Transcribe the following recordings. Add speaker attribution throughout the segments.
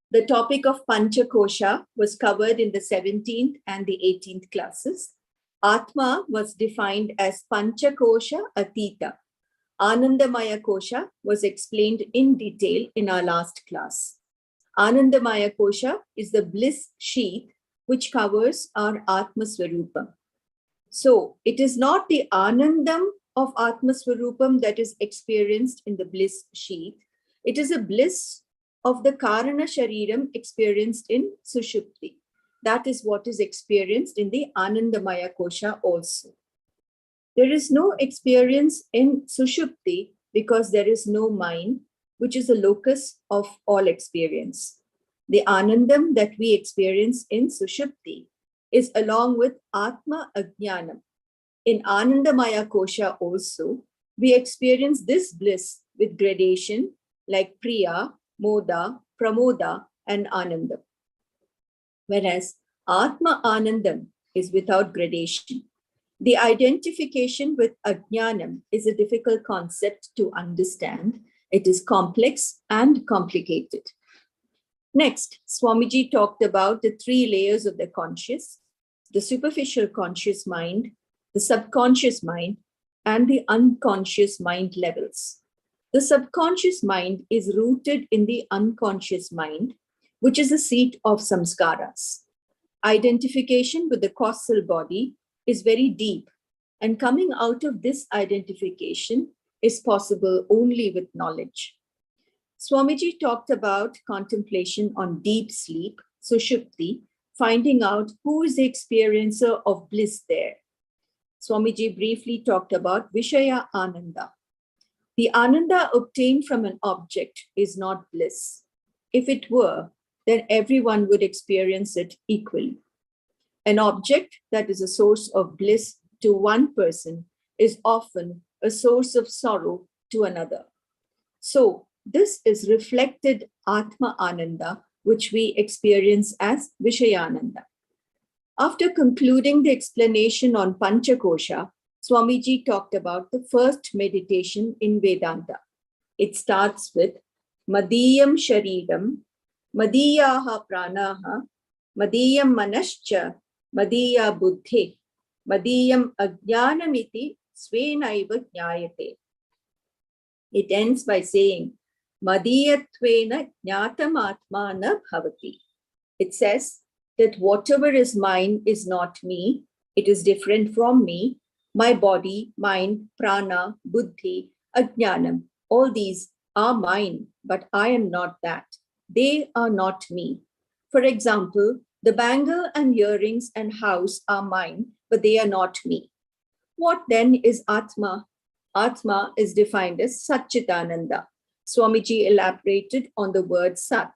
Speaker 1: The topic of Panchakosha was covered in the 17th and the 18th classes. Atma was defined as Panchakosha Atita. Anandamaya Kosha was explained in detail in our last class. Anandamaya Kosha is the bliss sheath which covers our Atma Swarupam. So it is not the Anandam of Atma Swarupam that is experienced in the bliss sheath. It is a bliss of the Karana Shariram experienced in Sushupti. That is what is experienced in the Anandamaya Kosha also. There is no experience in Sushupti because there is no mind, which is the locus of all experience. The Anandam that we experience in Sushupti is along with Atma Ajnanam. In Anandamaya Kosha also, we experience this bliss with gradation like Priya, Moda, Pramoda, and Anandam. Whereas Atma Anandam is without gradation. The identification with Ajnanam is a difficult concept to understand. It is complex and complicated. Next, Swamiji talked about the three layers of the conscious, the superficial conscious mind, the subconscious mind, and the unconscious mind levels. The subconscious mind is rooted in the unconscious mind, which is the seat of samskaras. Identification with the causal body is very deep, and coming out of this identification is possible only with knowledge. Swamiji talked about contemplation on deep sleep, Sushupti, finding out who is the experiencer of bliss there. Swamiji briefly talked about Vishaya Ananda. The Ananda obtained from an object is not bliss. If it were, then everyone would experience it equally. An object that is a source of bliss to one person is often a source of sorrow to another. So, this is reflected Atma Ananda, which we experience as Vishayananda. After concluding the explanation on Panchakosha, Swamiji talked about the first meditation in Vedanta. It starts with Madiyam Sharidam, Madiyaha Pranaha, Madiyam Manascha, Madiya Buddhi, Madiyam Ajnanamiti Svenaiva Jnayate. It ends by saying, Madiyatvena Jnatamatmana Bhavati. It says that whatever is mine is not me, it is different from me. My body, mind, prana, buddhi, ajnanam, all these are mine, but I am not that. They are not me. For example, the bangle and earrings and house are mine, but they are not me. What then is Atma? Atma is defined as Satchitananda. Swamiji elaborated on the word Sat.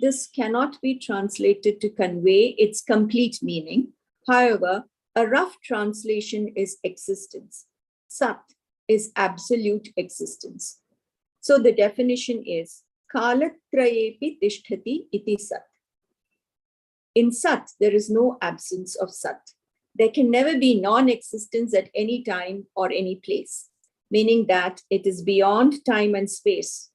Speaker 1: This cannot be translated to convey its complete meaning. However, a rough translation is existence. Sat is absolute existence. So the definition is Kalatrayepi Tishtati iti Sat. In Sat, there is no absence of Sat. There can never be non-existence at any time or any place, meaning that it is beyond time and space.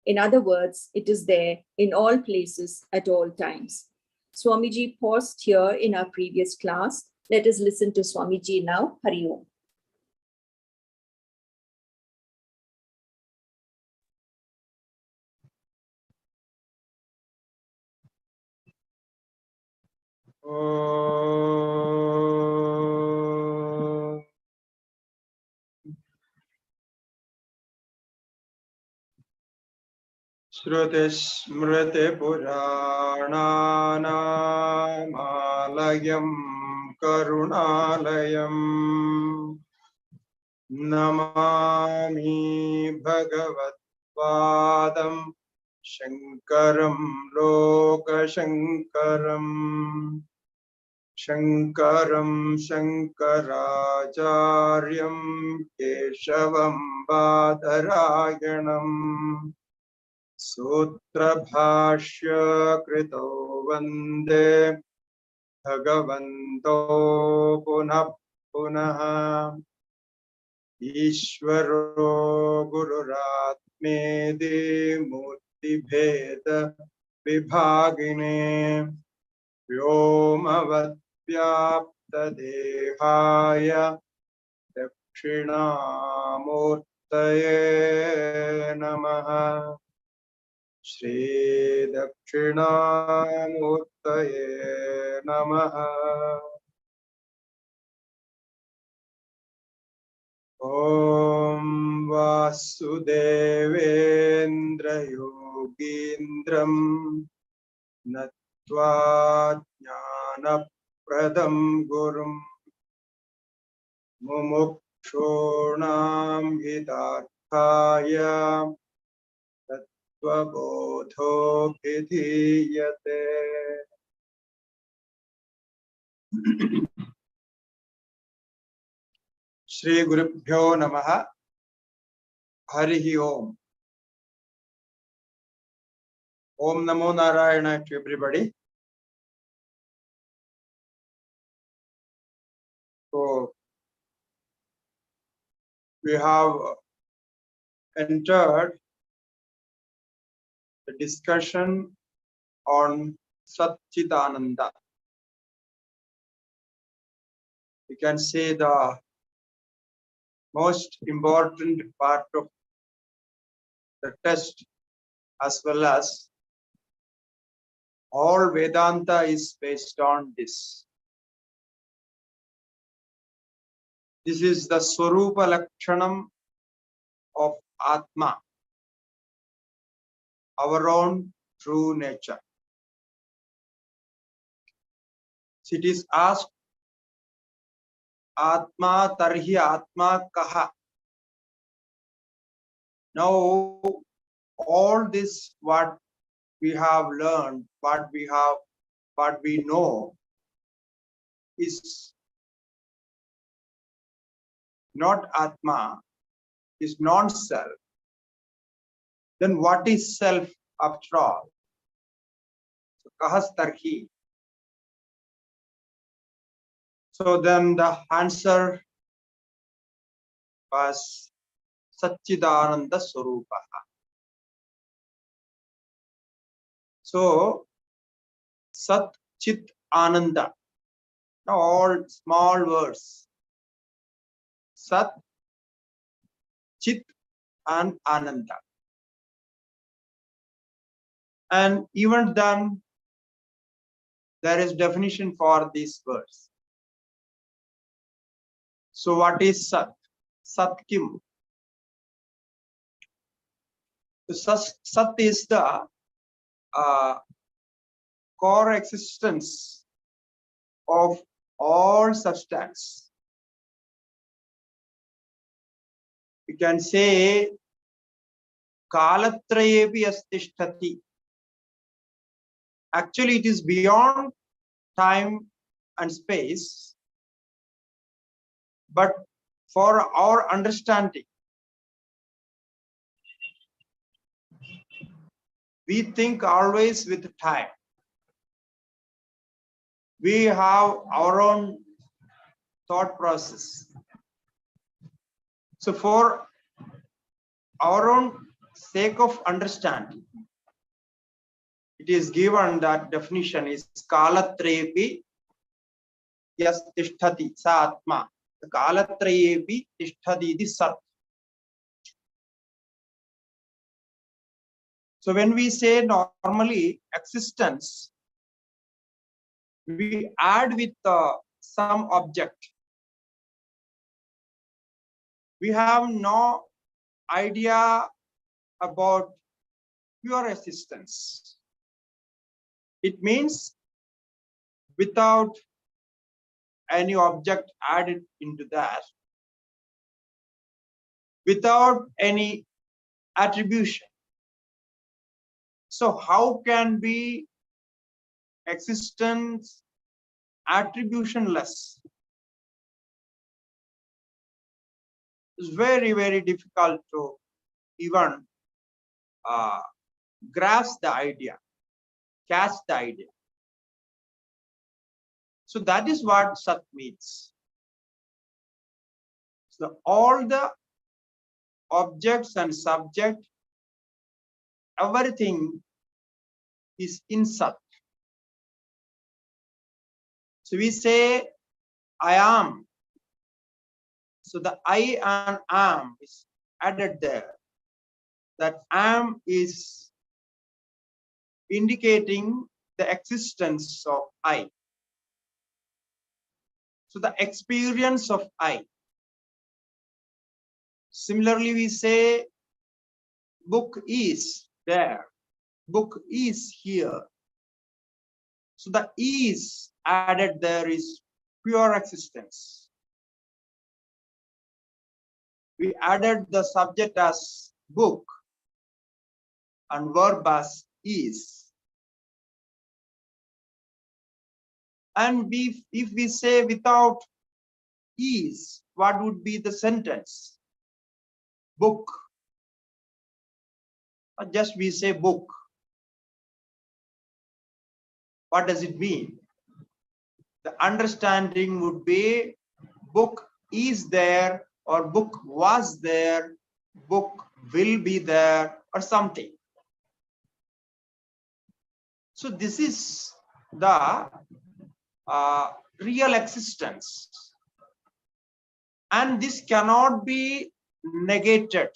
Speaker 1: In other words, it is there in all places at all times. Swamiji paused here in our previous class. Let us listen to Swamiji now. Hari Om.
Speaker 2: Shruti Smriti Purananam Alayam Karunalayam Namami Bhagavat Padam Shankaram Lokashankaram Shankaram Shankaracharyam Keshavam Badarayanam Sutra Bhashya Krito Vande Bhagavanto Punah Punah Ishvaro Gururatmedi Murti Bheda विभागिने व्योमवद्व्याप्तदेहाय दक्षिणामूर्तये नमः। श्री दक्षिणामूर्तये नमः। ॐ वासुदेवेन्द्रयोगीन्द्रं नत्वा ज्ञानप्रदं गुरुं मुमुक्षूणां हितार्थाय तत्त्वबोधोऽभिधीयते। श्री गुरुभ्यो नमः। हरि ओम। Om Namo Narayana to everybody. So we have entered the discussion on Satchitananda. We can say the most important part of the test, as well as all Vedanta is based on this. This is the Swarupa Lakshanam of Atma, our own true nature. It is asked, Atma tarhi Atma kaha. Now, all this what we have learned, what we know is not Atma, is non-self. Then what is self after all? So, kahas tarhi. So then the answer was Satchidananda Swarupa. So Sat Chit Ananda. Now all small words. Sat, Chit and Ananda. And even then there is definition for these words. So what is Sat? Sat Kim? So Sat is the core existence of all substance. We can say Kalatrayepi astishtati. Actually, it is beyond time and space, but for our understanding, we think always with time. We have our own thought process. So for our own sake of understanding, it is given that definition is Kalatrayepi yastishtati sa atma. The Kalatrayepi tishtati the Sat. So when we say normally existence, we add with some object. We have no idea about pure existence. It means without any object added into that, without any attribution. So how can be existence attributionless? It's very, very difficult to even grasp the idea, catch the idea. So that is what Sat means. So all the objects and subject, everything is in Sat. So we say, I am. So the I and am is added there. That am is indicating the existence of I. So the experience of I. Similarly, we say book is there. Book is here. So the is added there is pure existence. We added the subject as book and verb as is. And if we say without is, what would be the sentence? Book. Or just we say book. What does it mean? The understanding would be book is there, or book was there, book will be there, or something. So this is the real existence. And this cannot be negated.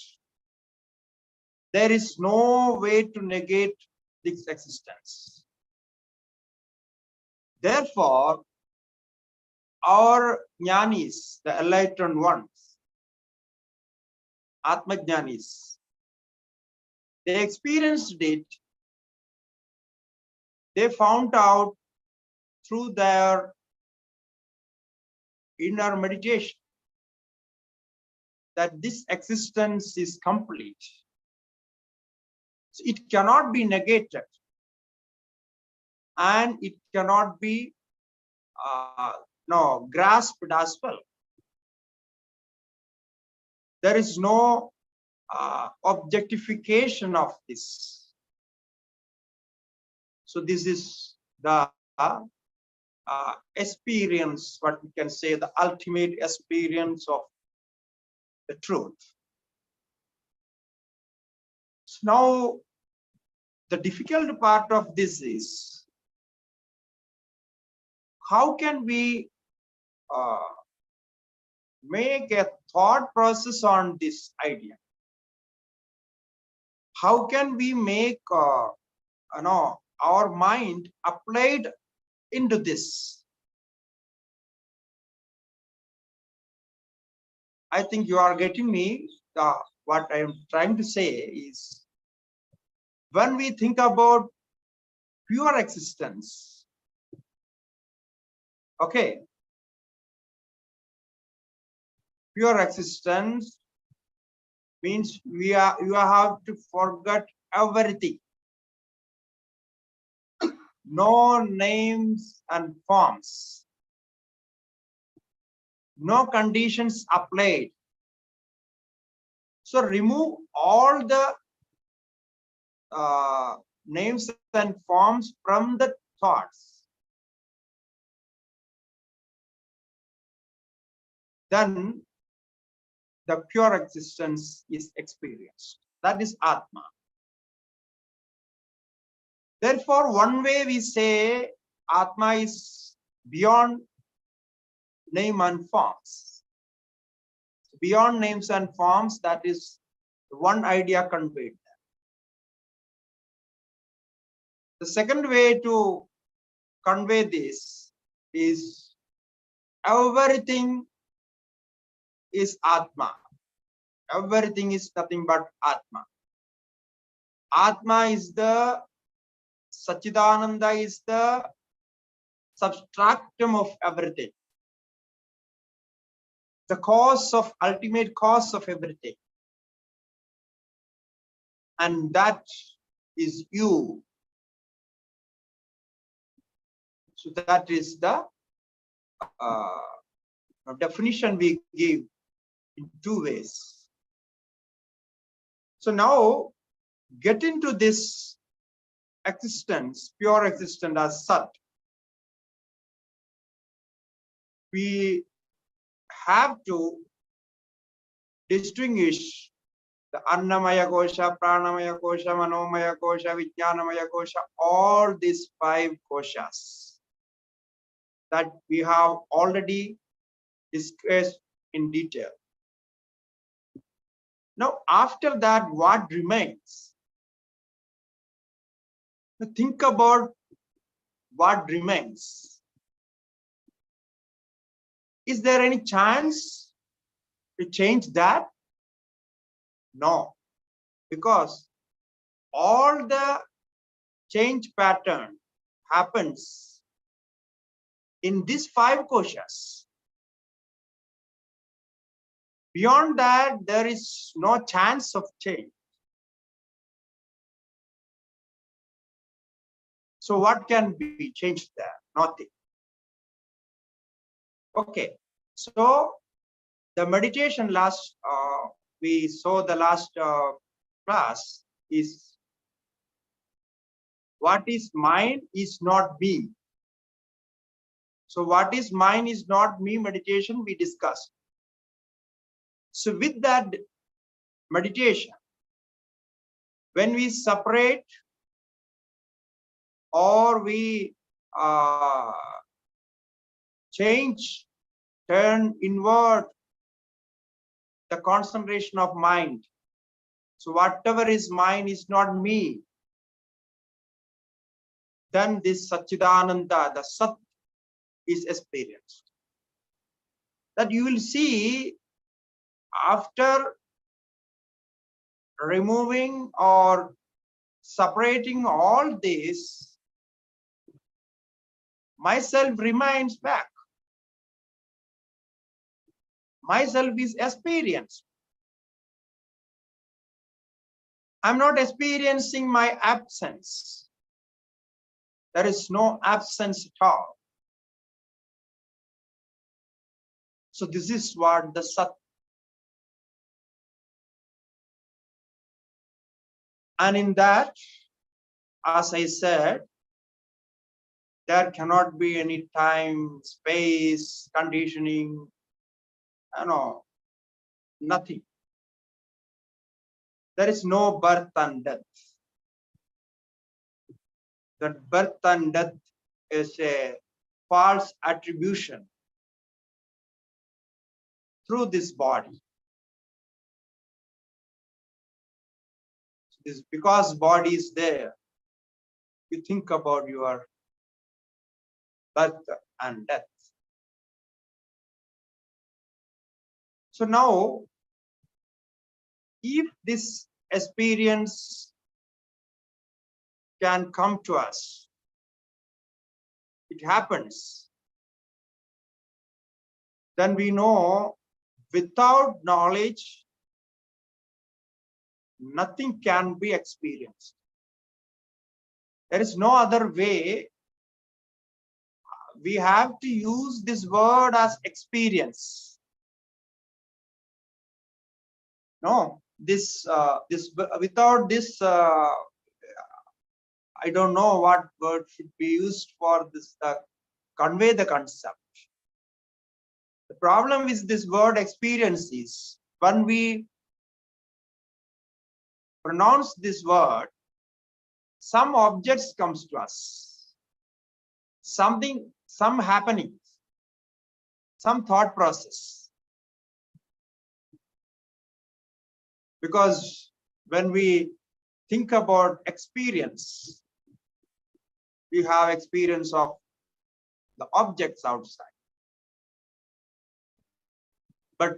Speaker 2: There is no way to negate this existence. Therefore, our jnanis, the enlightened ones, Atma jnanis, they experienced it. They found out through their inner meditation that this existence is complete. So it cannot be negated, and it cannot be grasped as well. There is no objectification of this. So this is the experience, what we can say, the ultimate experience of the truth. So now, the difficult part of this is, how can we make a thought process on this idea? How can we make our mind applied into this? I think you are getting me. What I am trying to say is, when we think about pure existence, okay, pure existence means you have to forget everything. No names and forms. No conditions applied. So remove all the names and forms from the thoughts. Then the pure existence is experienced. That is Atma. Therefore, one way we say Atma is beyond name and forms. Beyond names and forms, that is one idea conveyed. The second way to convey this is everything is Atma. Everything is nothing but Atma. Atma is the Satchidananda, is the substratum of everything. The cause of, ultimate cause of everything. And that is you. So that is the definition we give in two ways. So now, get into this existence, pure existence as Sat. We have to distinguish the Annamaya Kosha, Pranamaya Kosha, Manomaya Kosha, Vijnanamaya Kosha, all these 5 koshas that we have already discussed in detail. Now, after that, what remains? Think about what remains. Is there any chance to change that? No, because all the change pattern happens in these 5 koshas. Beyond that, there is no chance of change. So what can be changed there? Nothing. Okay, so the meditation last, we saw the last class is what is mine is not me. So what is mine is not me meditation we discussed. So with that meditation, when we separate or we change, turn inward the concentration of mind. So whatever is mine is not me. Then this Satchidananda, the Sat, is experienced. That you will see after removing or separating all this, myself remains back. Myself is experienced. I'm not experiencing my absence. There is no absence at all. So this is what the Sat. And in that, as I said, there cannot be any time, space, conditioning, nothing. There is no birth and death. That birth and death is a false attribution through this body. It's because body is there, you think about your birth and death. So now, if this experience can come to us, it happens, then we know without knowledge, nothing can be experienced. There is no other way. We have to use this word as experience. No, without this, I don't know what word should be used for this convey the concept. The problem with this word experience is when we pronounce this word, some objects comes to us, something, some happening, some thought process. Because when we think about experience, we have experience of the objects outside. But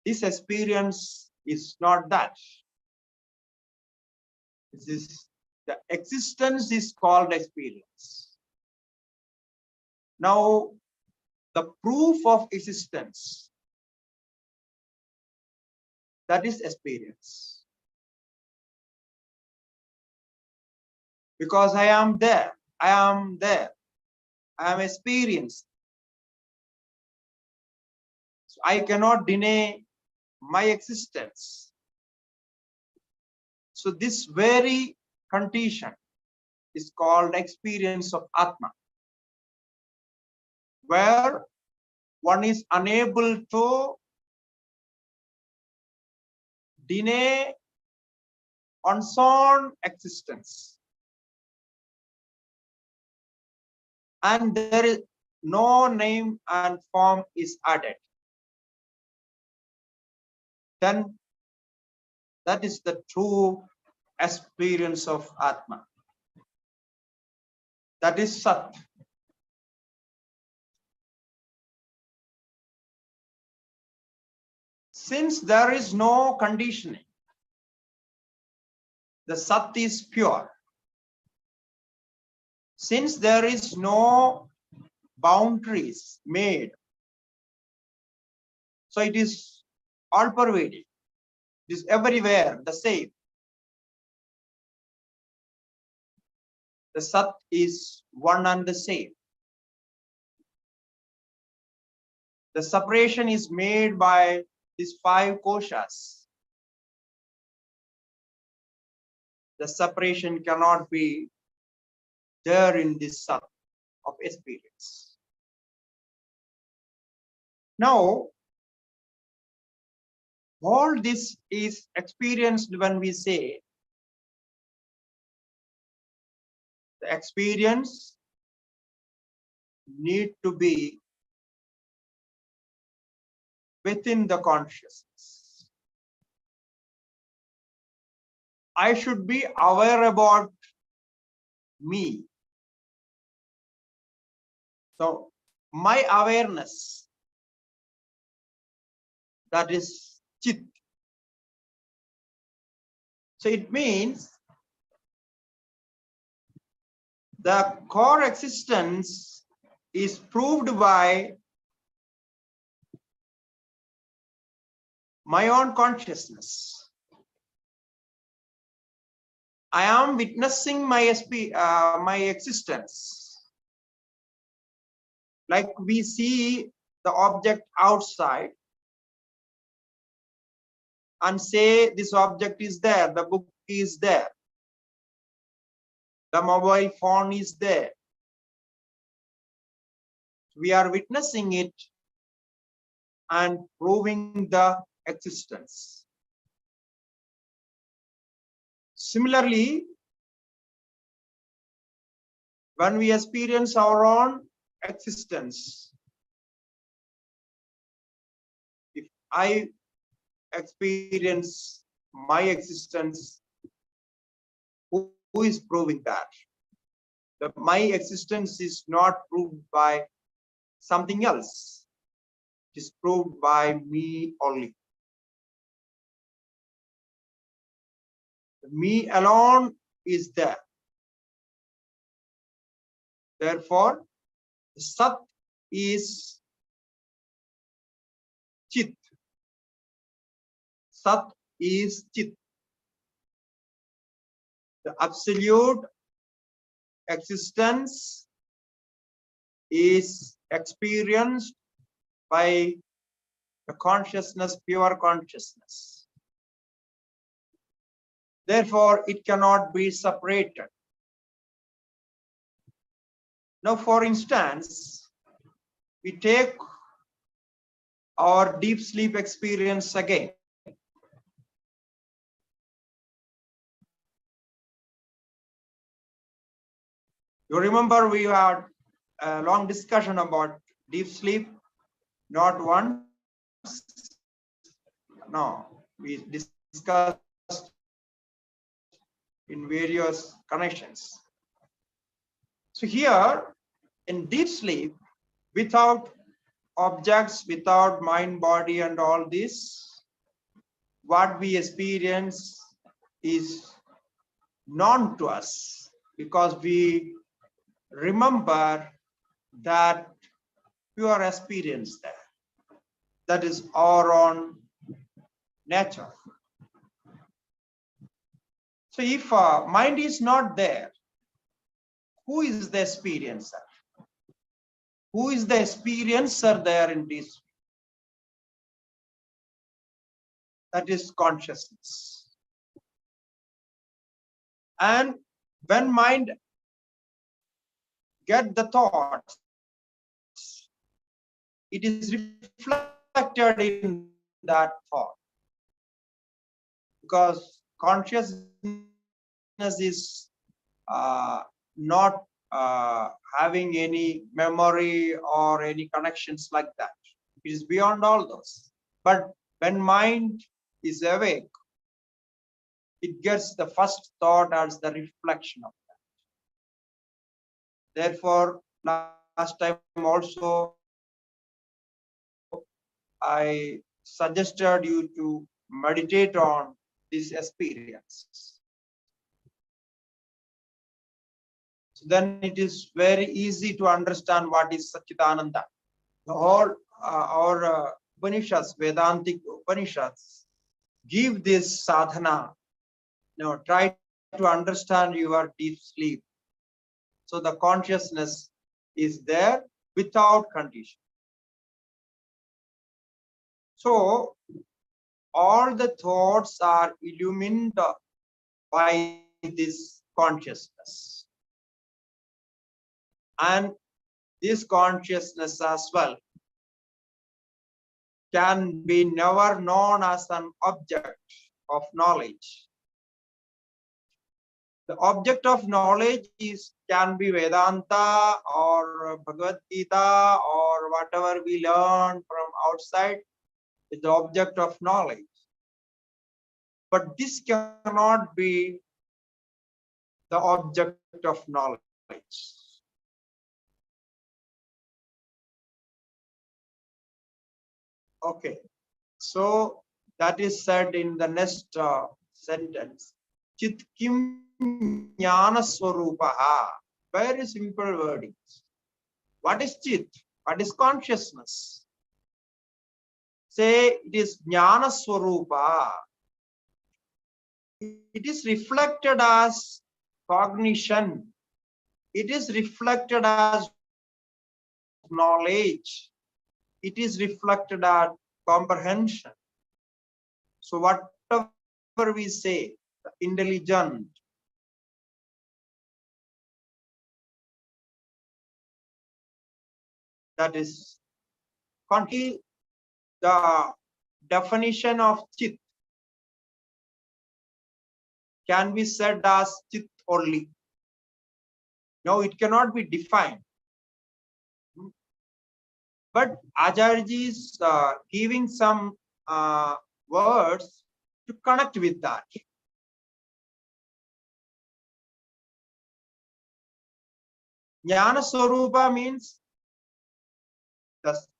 Speaker 2: this experience is not that. This is the existence is called experience. Now, the proof of existence, that is experience. Because I am there, I am there, I am experienced. So I cannot deny my existence. So this very condition is called experience of Atma, where one is unable to deny one's own existence. And there is no name and form is added. Then that is the true experience of Atma. That is Sat. Since there is no conditioning, the Sat is pure. Since there is no boundaries made, so it is all pervading. It is everywhere the same. The Sat is one and the same. The separation is made by these 5 koshas. The separation cannot be there in this Sat of experience. Now, all this is experienced when we say the experience need to be within the consciousness. I should be aware about me. So my awareness, that is Chit. So it means the core existence is proved by my own consciousness. I am witnessing my existence. Like we see the object outside and say this object is there, the book is there, the mobile phone is there. We are witnessing it and proving the existence. Similarly, when we experience our own existence, if I experience my existence, who is proving that? My existence is not proved by something else. It is proved by me only. Me alone is there. Therefore, Sat is Chit. Sat is Chit. The absolute existence is experienced by the consciousness, pure consciousness. Therefore, it cannot be separated. Now, for instance, we take our deep sleep experience again. You remember we had a long discussion about deep sleep, not once. No, we discussed in various connections. So here in deep sleep, without objects, without mind, body, and all this, what we experience is known to us because we remember that pure experience there. That is our own nature. So if mind is not there, who is the experiencer? Who is the experiencer there in this? That is consciousness. And when mind get the thoughts, it is reflected in that thought. because consciousness is not having any memory or any connections like that. It is beyond all those. But when mind is awake, it gets the first thought as the reflection of that. Therefore, last time also I suggested you to meditate on this experience. So then it is very easy to understand what is Satchidananda. All our Upanishads, Vedantic Upanishads, give this sadhana. Try to understand your deep sleep. So the consciousness is there without condition. So all the thoughts are illumined by this consciousness. And this consciousness as well can be never known as an object of knowledge. The object of knowledge can be Vedanta or Bhagavad Gita or whatever we learn from outside is the object of knowledge. But this cannot be the object of knowledge. Okay, so that is said in the next sentence. Chit kim jnana swarupaha. Very simple wordings. What is chit? What is consciousness? Say it is jnana swarupa. It is reflected as cognition. It is reflected as knowledge. It is reflected as comprehension. So whatever we say, the intelligent, that is the definition of chit can be said as chit only. No, it cannot be defined. But Acharya is giving some words to connect with that. Jnana Swarupa means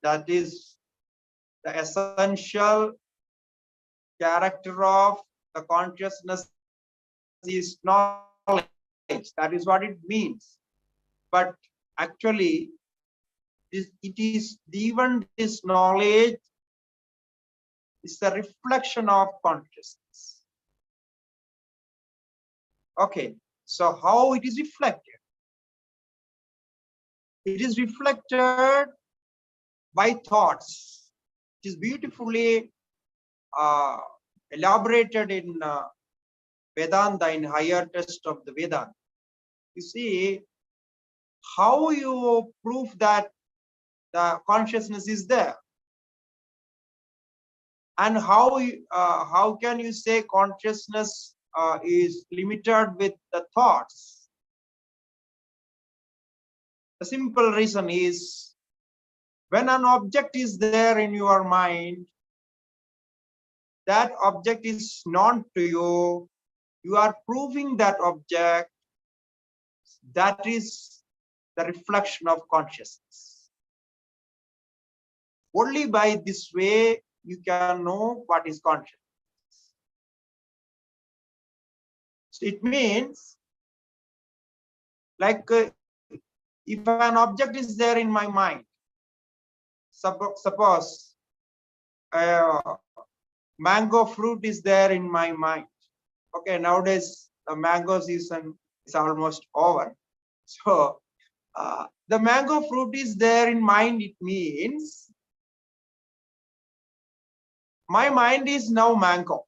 Speaker 2: that is the essential character of the consciousness is knowledge. That is what it means. But actually, it is even this knowledge is the reflection of consciousness. Okay, so how it is reflected? It is reflected by thoughts. It is beautifully elaborated in Vedanta, in higher text of the Vedanta. You see how you prove that the consciousness is there, and how can you say consciousness is limited with the thoughts? The simple reason is, when an object is there in your mind, that object is known to you, you are proving that object, that is the reflection of consciousness. Only by this way you can know what is consciousness. So it means, like if an object is there in my mind, suppose mango fruit is there in my mind. Okay, nowadays the mango season is almost over. So the mango fruit is there in mind. It means my mind is now mango.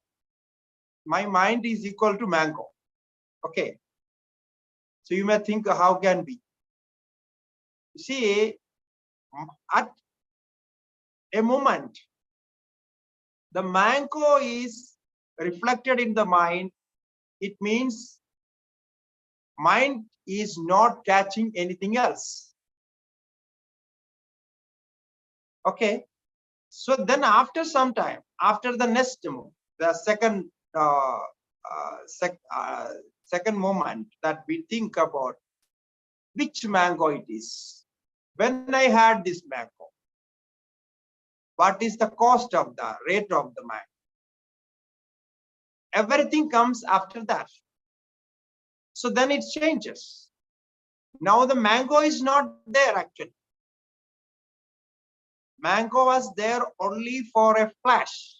Speaker 2: My mind is equal to mango. Okay. So you may think, how can be? You see, at a moment, the mango is reflected in the mind, it means mind is not catching anything else. Okay. So then after some time, after the next move, the second moment that we think about which mango it is. When I had this mango, what is the cost of the rate of the mango? Everything comes after that. So then it changes. Now the mango is not there actually. Mango was there only for a flash.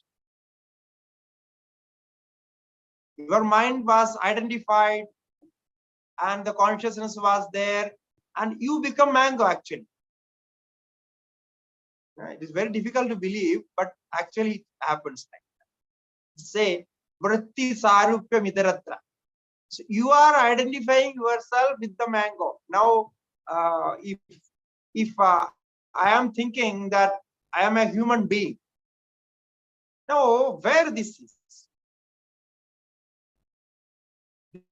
Speaker 2: Your mind was identified and the consciousness was there and you become mango actually. It is very difficult to believe, but actually it happens like that. Say, vritti sarupya midaratra. So you are identifying yourself with the mango. Now, if I am thinking that I am a human being, now where this is?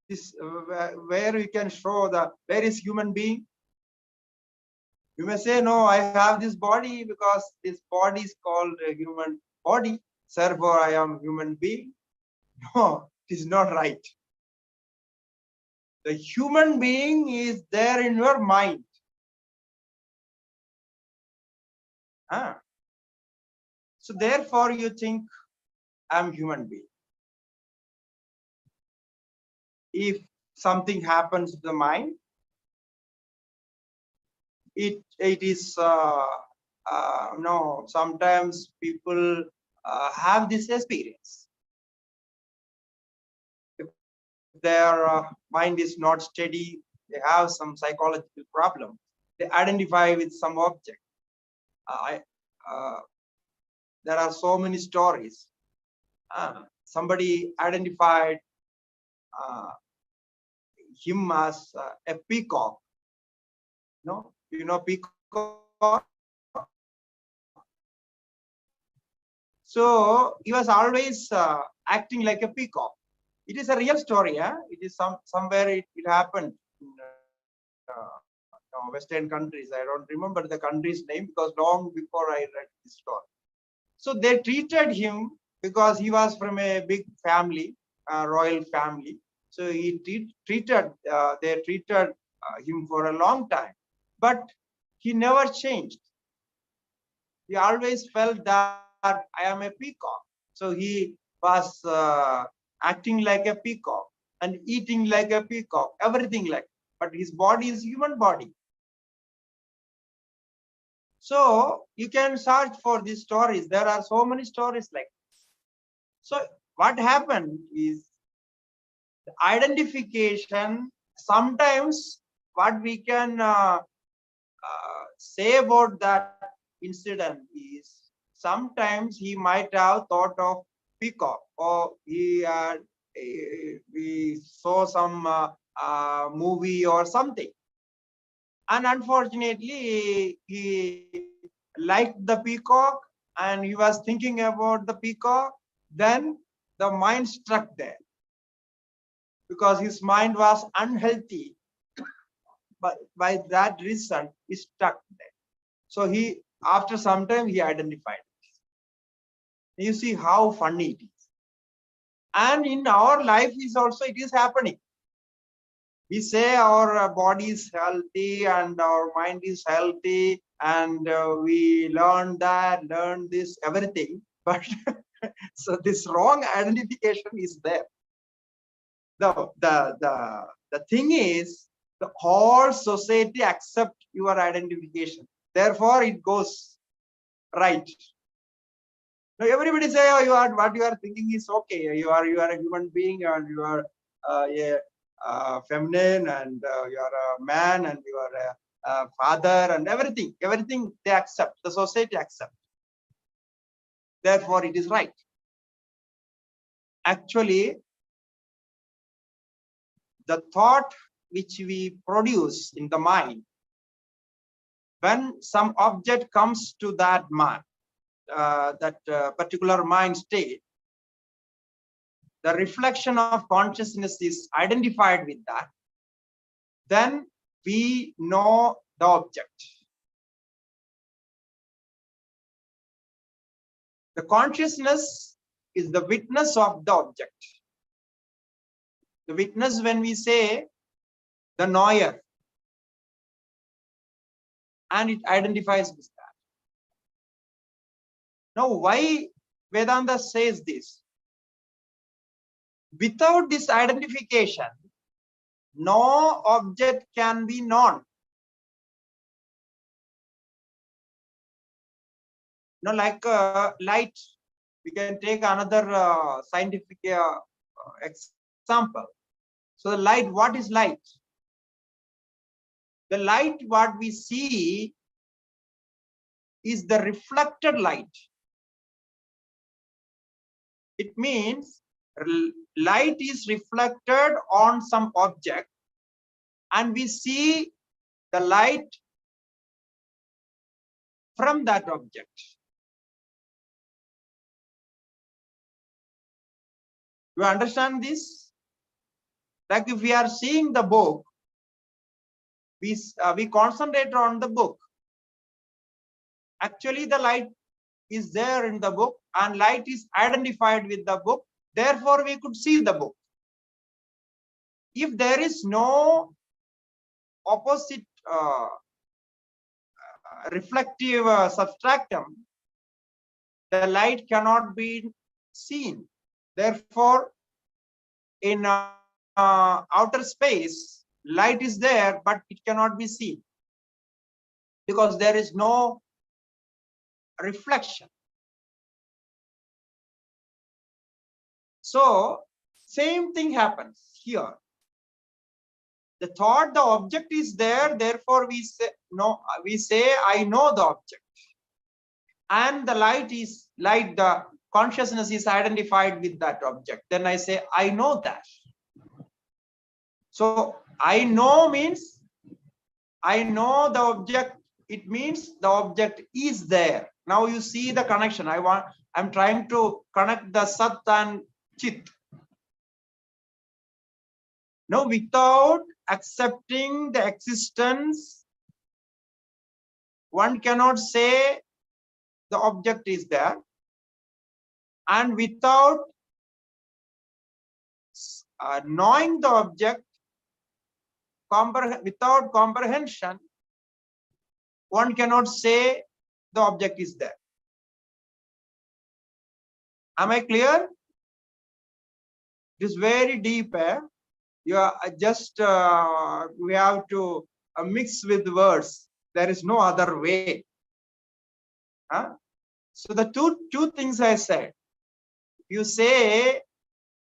Speaker 2: This where we can show the where is human being? You may say, no, I have this body because this body is called a human body. Therefore, I am human being. No, it is not right. The human being is there in your mind. So therefore, you think I'm human being. If something happens to the mind, it is no. Sometimes people have this experience. If their mind is not steady, they have some psychological problem. They identify with some object. There are so many stories. Somebody identified him as a peacock. No, you know peacock. So he was always acting like a peacock. It is a real story. It is somewhere it happened in Western countries. I don't remember the country's name because long before I read this story. So they treated him because he was from a big family, royal family. So he treated him for a long time, but he never changed. He always felt that I am a peacock. So he was acting like a peacock and eating like a peacock, everything like. But his body is human body. So you can search for these stories. There are so many stories like this. So what happened is the identification. Sometimes what we can say about that incident is sometimes he might have thought of peacock, or we saw some movie or something, and unfortunately he liked the peacock and he was thinking about the peacock. Then the mind struck there because his mind was unhealthy, but by that reason he stuck there. So he, after some time, he identified it. You see how funny it is. And in our life is also it is happening. We say our body is healthy and our mind is healthy, and we learn this, everything. But so this wrong identification is there. The thing is, the whole society accept your identification. Therefore, it goes right. Now everybody say, oh, what you are thinking is okay. You are a human being and you are feminine and you are a man and you are a father and everything. Everything they accept. The society accept. Therefore, it is right. Actually, the thought which we produce in the mind, when some object comes to that mind, that particular mind state, the reflection of consciousness is identified with that, then we know the object. The consciousness is the witness of the object. The witness, when we say the knower, and it identifies with that. Now, why Vedanta says this? Without this identification, no object can be known. Like light, we can take another scientific example. So the light, what is light? The light, what we see, is the reflected light. It means light is reflected on some object, and we see the light from that object. You understand this? Like if we are seeing the book, we concentrate on the book. Actually, the light is there in the book, and light is identified with the book. Therefore, we could see the book. If there is no opposite reflective substratum, the light cannot be seen. Therefore, in outer space, light is there, but it cannot be seen because there is no reflection. So, same thing happens here. The thought, the object is there, therefore we say, no, we say, I know the object. And the light is light, the consciousness is identified with that object. Then I say, I know that. So I know means I know the object. It means the object is there. Now you see the connection. I'm trying to connect the Sat and Chit. Now, without accepting the existence, one cannot say the object is there. And without knowing the object, without comprehension, one cannot say the object is there. Am I clear? It is very deep. You are just we have to mix with words. There is no other way. So the two things I said. You say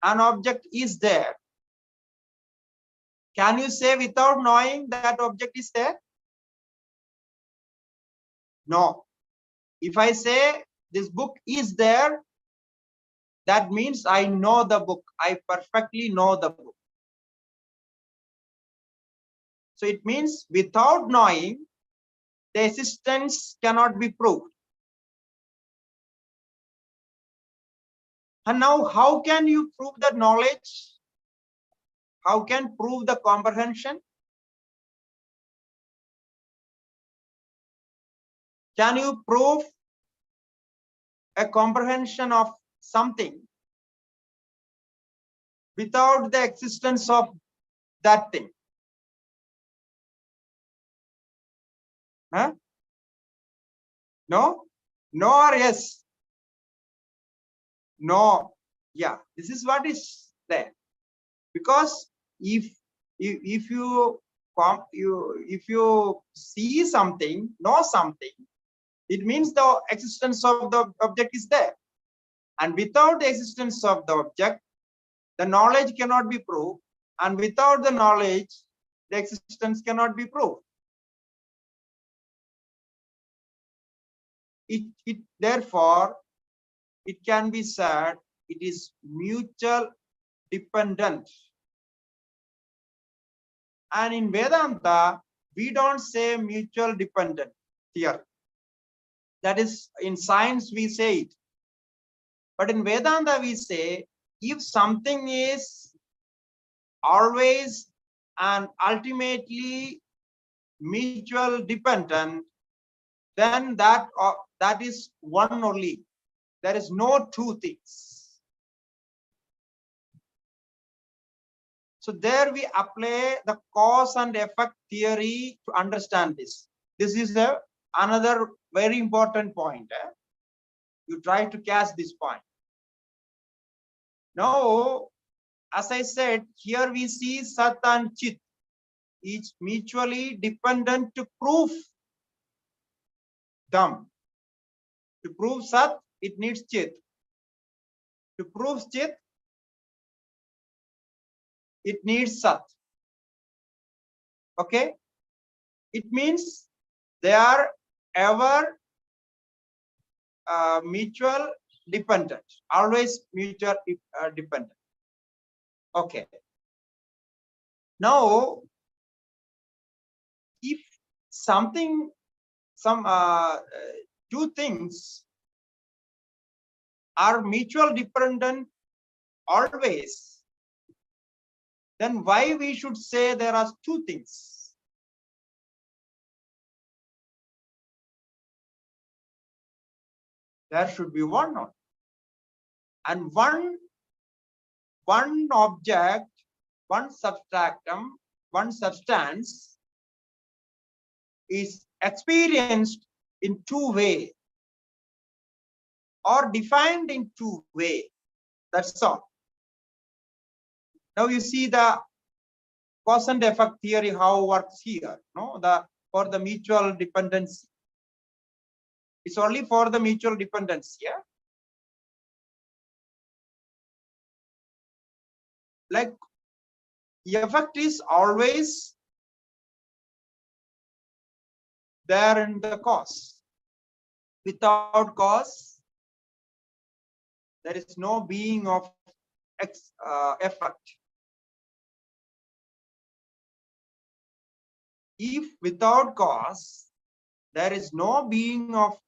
Speaker 2: an object is there. Can you say without knowing that object is there? No. If I say this book is there, that means I know the book. I perfectly know the book. So it means without knowing, the existence cannot be proved. And now, how can you prove the knowledge? How can prove the comprehension? Can you prove a comprehension of something without the existence of that thing? Huh? No? No or yes? No. Yeah, this is what is there. Because if you see something, know something, it means the existence of the object is there. And without the existence of the object, the knowledge cannot be proved. And without the knowledge, the existence cannot be proved. Therefore, it can be said it is mutual dependent. And in Vedanta, we don't say mutual dependent here. That is, in science we say it. But in Vedanta we say if something is always and ultimately mutual dependent, then that is one only. There is no two things. So there we apply the cause and effect theory to understand this. This is another very important point. You try to catch this point. Now, as I said, here we see Sat and Chit, each mutually dependent to prove them. To prove Sat, it needs Chit. To prove Chit, it needs Sat. Okay? It means they are ever mutual dependent, always mutual dependent. Okay. Now, if some two things are mutual dependent always, then why we should say there are two things? There should be one only. And one object, one substratum, one substance is experienced in two ways or defined in two ways. That's all. Now you see the cause and effect theory how it works here. No, for the mutual dependency. It's only for the mutual dependency. Yeah. Like effect is always there in the cause. Without cause, there is no being of effect. If without cause, there is no being of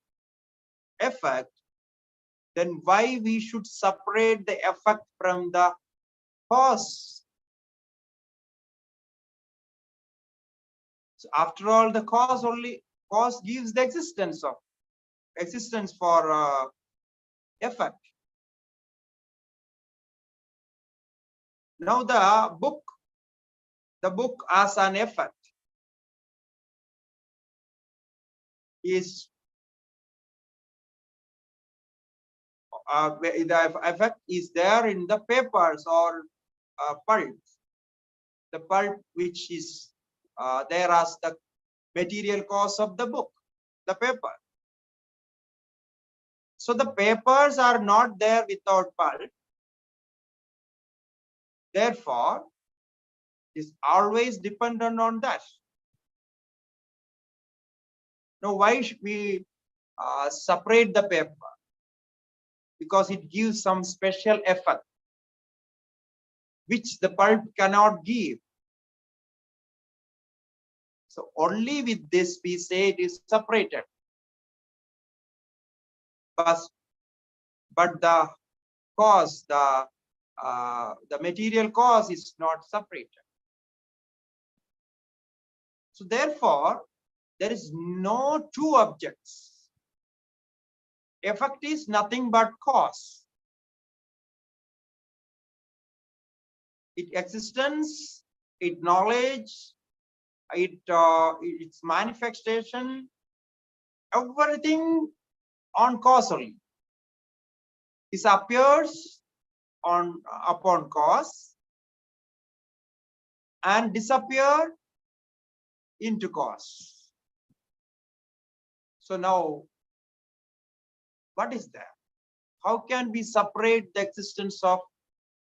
Speaker 2: effect, then why we should separate the effect from the cause? So after all, the cause gives the existence for effect. Now the book as an effect is the effect is there in the papers or pulp. The pulp which is there as the material cause of the book, the paper. So the papers are not there without pulp. Therefore, is always dependent on that. Now, why should we separate the paper? Because it gives some special effect which the pulp cannot give. So only with this we say it is separated. But the cause, the material cause is not separated. So therefore, there is no two objects. Effect is nothing but cause. Its existence, its knowledge, its manifestation, everything on cause only. It appears upon cause and disappear into cause. So now, what is that? How can we separate the existence of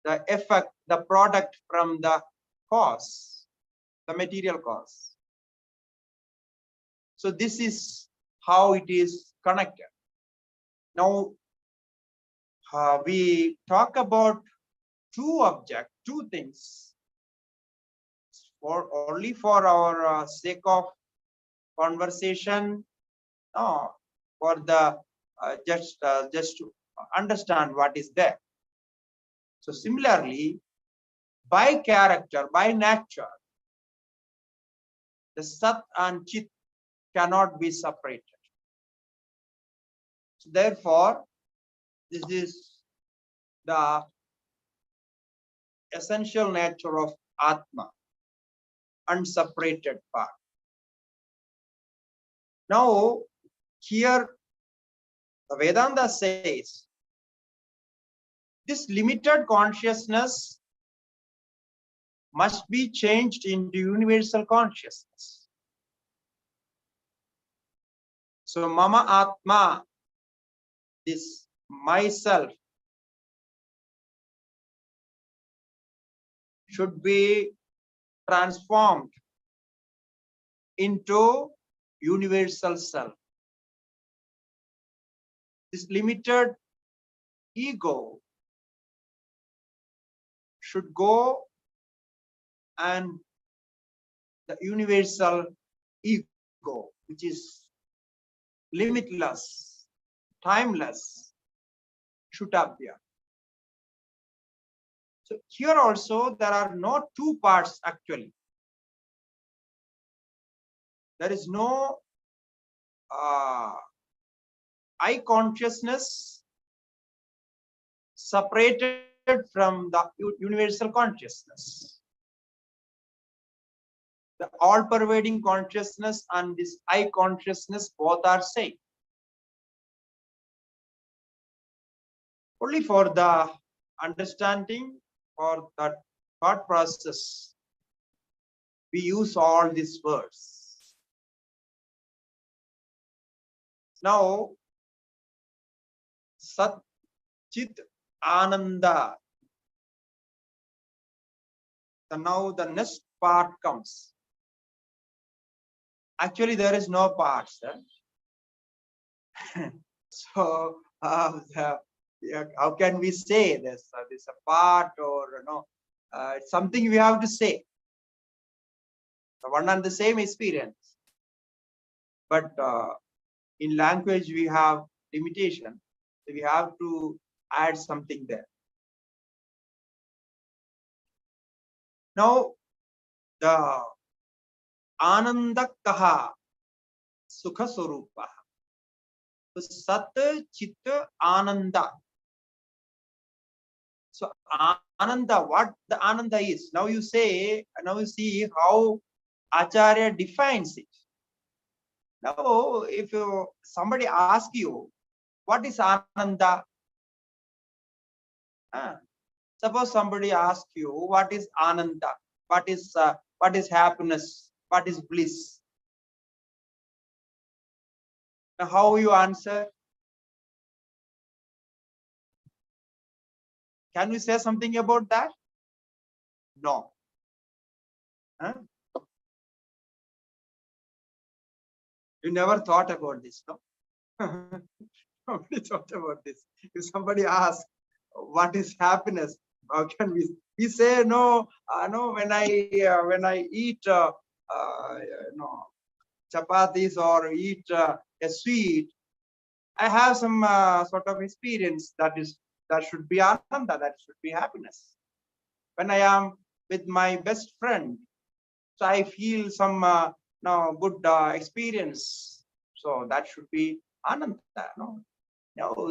Speaker 2: the effect, the product from the cause, the material cause? So this is how it is connected. Now, we talk about two things, only for our sake of conversation, for the just to understand what is there. So similarly, by character, by nature, the Sat and Chit cannot be separated. So therefore, this is the essential nature of Atma, unseparated part. Now, here the Vedanta says this limited consciousness must be changed into universal consciousness. So, Mama Atma, this myself, should be transformed into universal self. This limited ego should go, and the universal ego, which is limitless, timeless, should appear. So here also there are no two parts actually. There is no I consciousness separated from the universal consciousness. The all-pervading consciousness and this I consciousness both are same. Only for the understanding or that thought process, we use all these words. Now, Sat Chit Ananda. So now the next part comes. Actually, there is no parts. So, how can we say this? This a part, or it's something we have to say. The one and the same experience. But in language, we have limitation. So we have to add something there. Now, the Ananda Kaha Sukha Swarupa. So Sat Chit Ananda. So Ananda, what the Ananda is? Now you say, now you see how Acharya defines it. Now, if somebody asks you, what is Ananda? Suppose somebody asks you, what is Ananda? What is happiness? What is bliss? Now, how you answer? Can we say something about that? No. You never thought about this, no? Nobody thought about this. If somebody asks, what is happiness? How can we say no? No, when I eat chapatis or eat a sweet, I have some sort of experience that should be ananda, that should be happiness. When I am with my best friend, so I feel some good experience. So that should be ananda. No,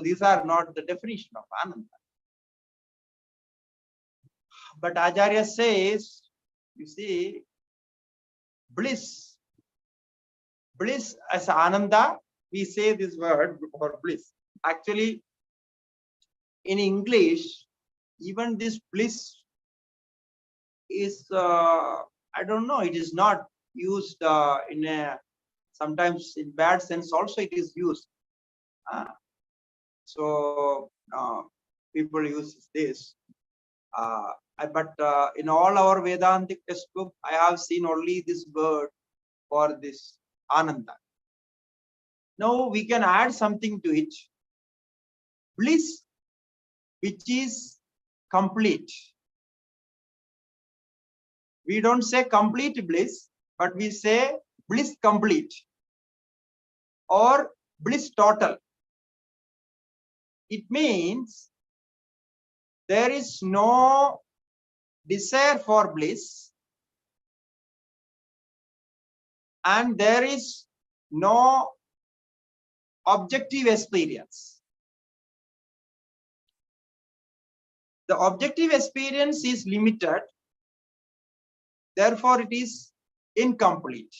Speaker 2: these are not the definition of ananda. But Acharya says, you see, bliss as ananda, we say this word for bliss. Actually, in English, even this bliss is, I don't know, it is not used in a, sometimes in bad sense also it is used. So people use this. But in all our Vedantic textbook, I have seen only this word for this Ananda. Now we can add something to it. Bliss, which is complete. We don't say complete bliss, but we say bliss complete or bliss total. It means there is no desire for bliss, and there is no objective experience. The objective experience is limited, therefore it is incomplete.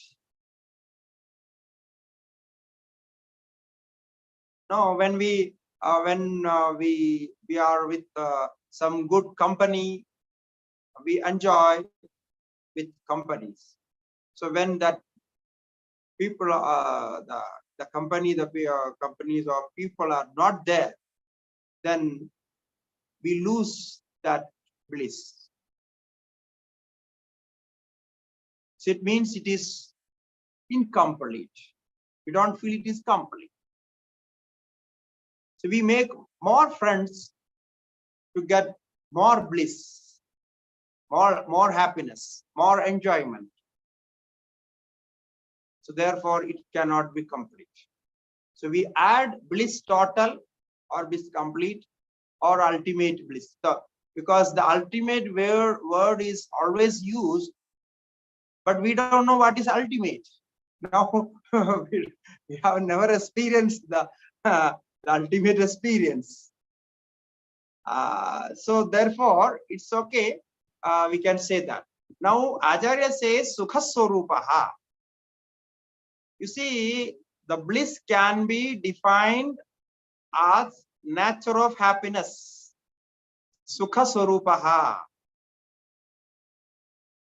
Speaker 2: No, when we are with some good company, we enjoy with companies. So when that people, the companies or people are not there, then we lose that bliss. So it means it is incomplete. We don't feel it is complete. So we make more friends to get more bliss, more happiness, more enjoyment. So therefore it cannot be complete. So we add bliss total or bliss complete or ultimate bliss. So, because the ultimate word is always used, but we don't know what is ultimate. Now we have never experienced the ultimate experience. So therefore it's okay. We can say that. Now Acharya says Sukha Swarupaha. You see, the bliss can be defined as nature of happiness. Sukha Swarupaha.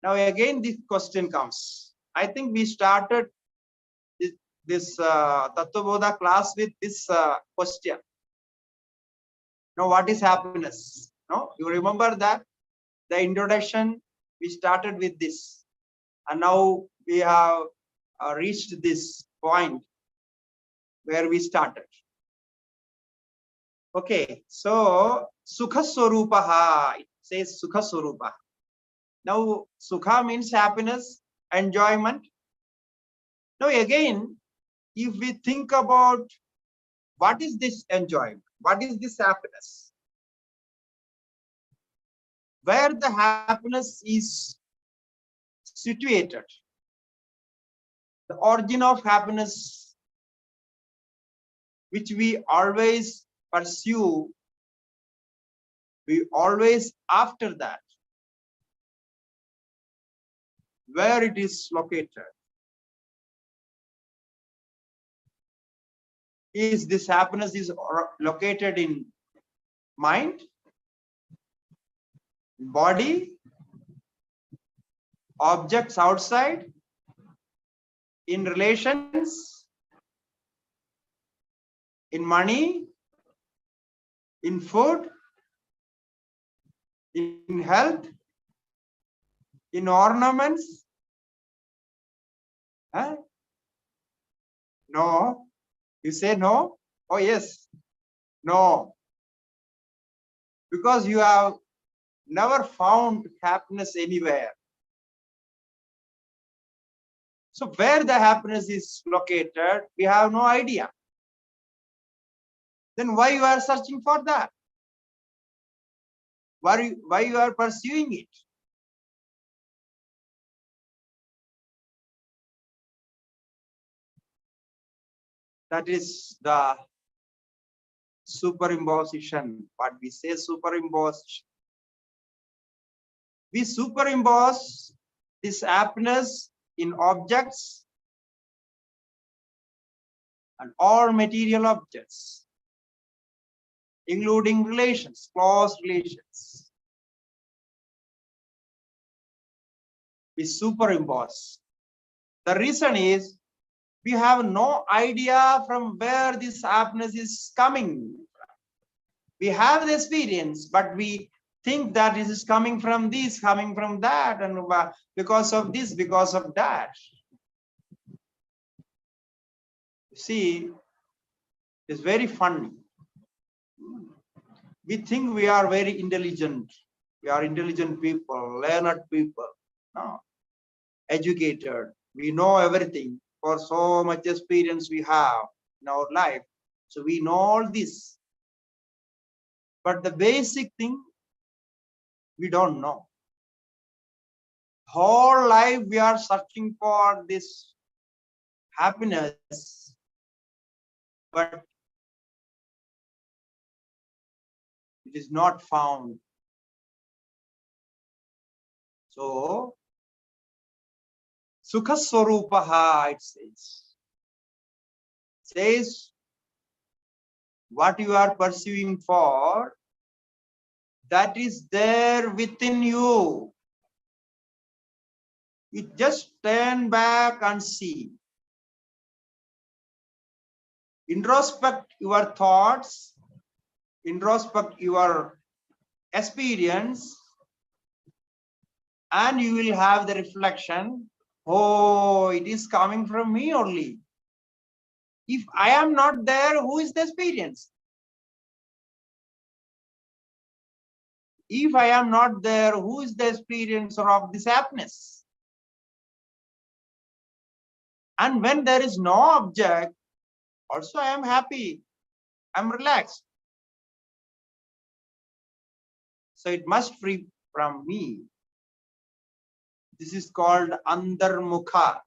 Speaker 2: Now again this question comes. I think we started this Tattvabodha class with this question. Now what is happiness? No, you remember that? The introduction, we started with this. And now we have reached this point where we started. Okay, so Sukha Swarupaha, it says Sukha Swarupaha. Now Sukha means happiness, enjoyment. Now again, if we think about what is this enjoyment, what is this happiness, where the happiness is situated, the origin of happiness which we always pursue, we always after that, where it is located. Is this happiness is located in mind, body, objects outside, in relations, in money, in food, in health, in ornaments? Huh? No. You say no? Oh yes. No. Because you have never found happiness anywhere. So where the happiness is located, we have no idea. Then why you are searching for that? Why you are pursuing it? That is the superimposition. What we say superimposition. We superimpose this happiness in objects and all material objects, including relations, close relations. We superimpose. The reason is we have no idea from where this happiness is coming. We have the experience, but we think that this is coming from this, coming from that, and because of this, because of that. See, it's very funny. We think we are very intelligent. We are intelligent people, learned people, no, educated. We know everything. For so much experience we have in our life. So we know all this. But the basic thing We don't know. Whole life we are searching for this happiness, but it is not found. So, Sukha Swarupaha, it says, what you are pursuing for, that is there within you. You just turn back and see. Introspect your thoughts, introspect your experience, and you will have the reflection, oh, it is coming from me only. If I am not there, who is the experience? If I am not there, who is the experiencer of this happiness? And when there is no object, also I am happy, I am relaxed. So it must free from me. This is called Andarmukha.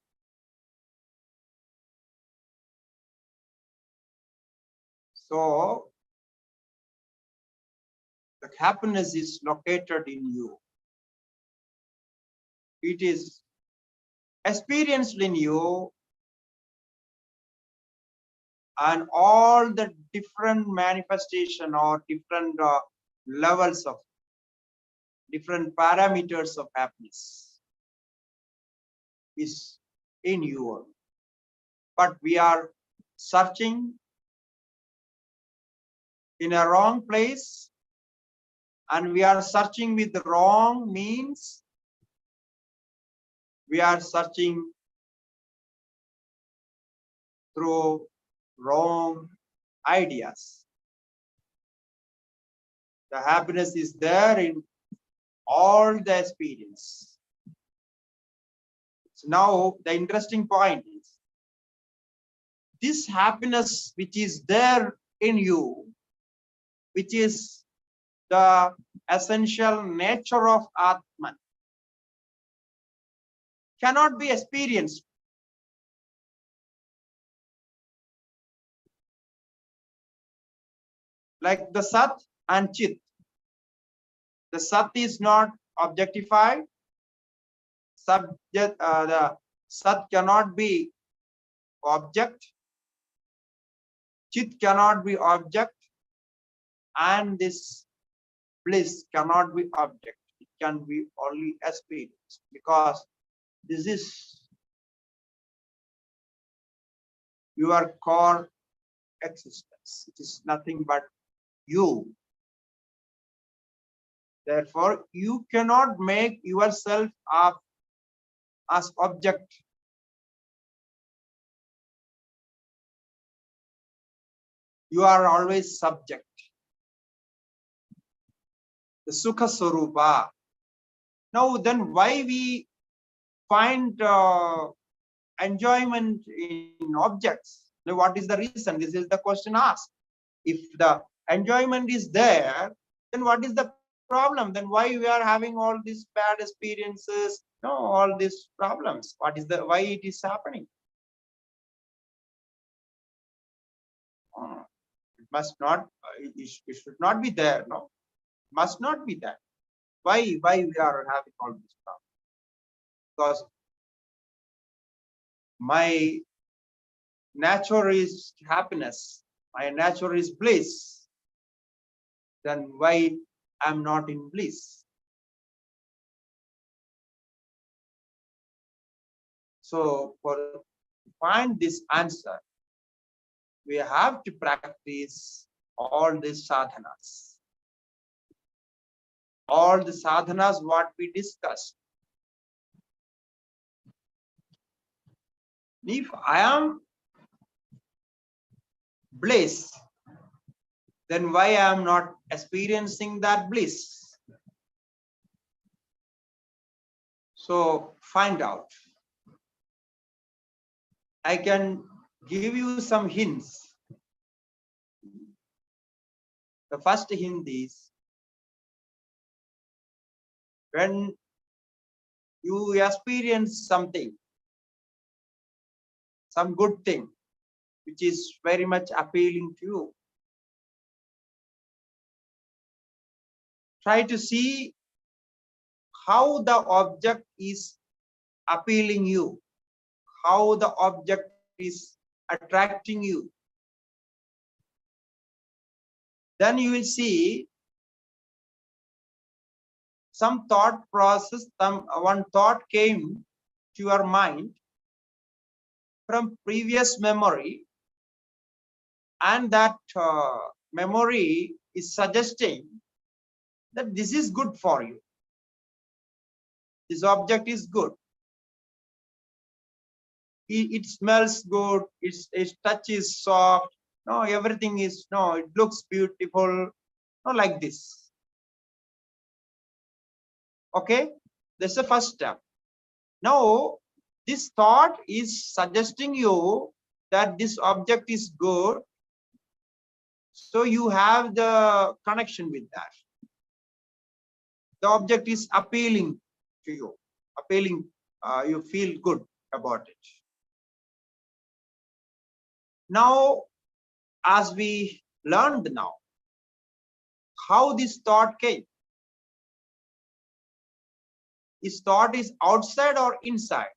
Speaker 2: So the happiness is located in you. It is experienced in you, and all the different manifestation or different levels of different parameters of happiness is in you. But we are searching in a wrong place, and we are searching with the wrong means. We are searching through wrong ideas. The happiness is there in all the experience. So now the interesting point is, this happiness which is there in you, which is the essential nature of Atman, cannot be experienced. Like the Sat and Chit. The Sat is not objectified. The Sat cannot be object. Chit cannot be object. And this bliss cannot be object. It can be only experience, because this is your core existence. It is nothing but you. Therefore, you cannot make yourself up as object. You are always subject. The Sukha Swarupa. Now then, why we find enjoyment in objects? Now, what is the reason? This is the question asked. If the enjoyment is there, then what is the problem? Then why we are having all these bad experiences? No, all these problems. What is the why it is happening? It must not. It should not be there. No, must not be there. Why we are having all these problems? Because my nature is happiness. My nature is bliss. Then why I'm not in bliss? So to find this answer, we have to practice all these sadhanas. All the sadhanas what we discussed. If I am bliss, then why I am not experiencing that bliss? So find out. I can give you some hints. The first hint is, when you experience something, some good thing, which is very much appealing to you, try to see how the object is appealing you, how the object is attracting you. Then you will see some thought process, one thought came to your mind from previous memory, and that memory is suggesting that this is good for you. This object is good. It smells good. Its touch is soft. No, everything is, no, it looks beautiful. No, like this. Okay, that's the first step. Now, this thought is suggesting you that this object is good. So you have the connection with that. The object is appealing to you, appealing, you feel good about it. Now, as we learned now, how this thought came. This thought is outside or inside?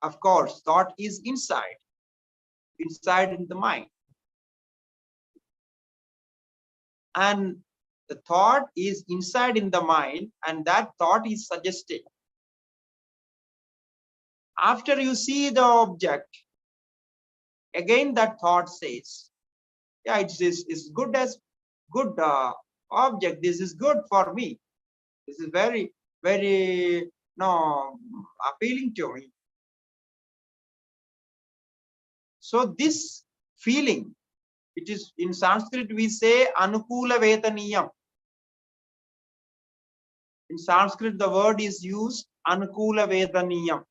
Speaker 2: Of course, thought is inside in the mind. And the thought is inside in the mind, and that thought is suggesting. After you see the object, again that thought says, yeah, it's good as good object. This is good for me. This is very, very appealing to me. So this feeling, it is in Sanskrit we say anukula vedaniyam. In Sanskrit the word is used anukula vedaniyam.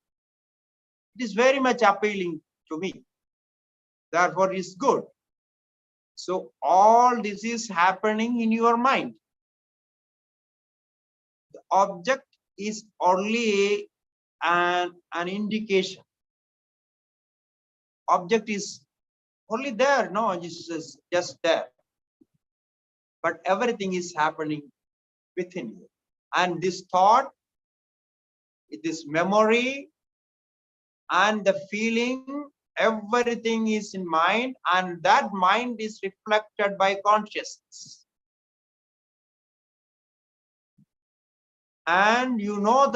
Speaker 2: It is very much appealing to me. Therefore, it's good. So all this is happening in your mind. The object is only an indication. Object is only there, no, it's just there. But everything is happening within you. And this thought, this memory, and the feeling, everything is in mind, and that mind is reflected by consciousness. And you know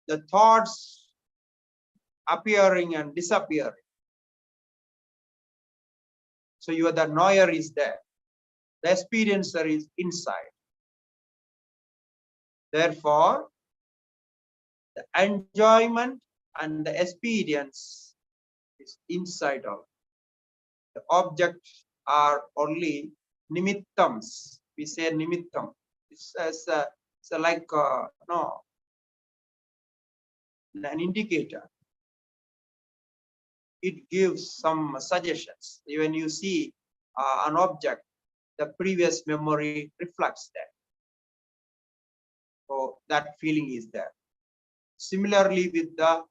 Speaker 2: the thoughts appearing and disappearing. So the knower is there. The experiencer is inside. Therefore, the enjoyment and the experience is inside out. The objects are only nimittams. We say nimittam. It's like an indicator. It gives some suggestions. When you see an object, the previous memory reflects that. So that feeling is there. Similarly, with the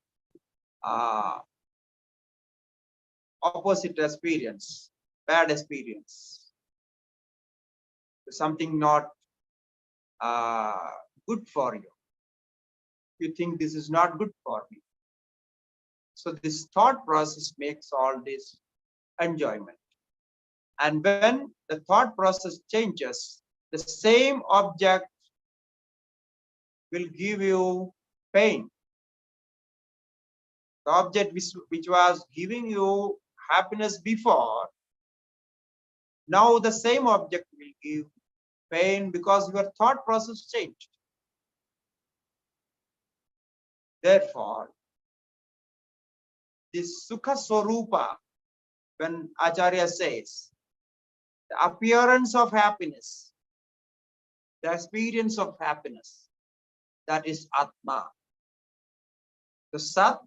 Speaker 2: opposite experience, bad experience, something not good for you. You think this is not good for me. So this thought process makes all this enjoyment. And when the thought process changes, the same object will give you pain. The object which was giving you happiness before, now the same object will give pain because your thought process changed. Therefore, this Sukha Swarupa, when Acharya says, the appearance of happiness, the experience of happiness, that is Atma. The Sat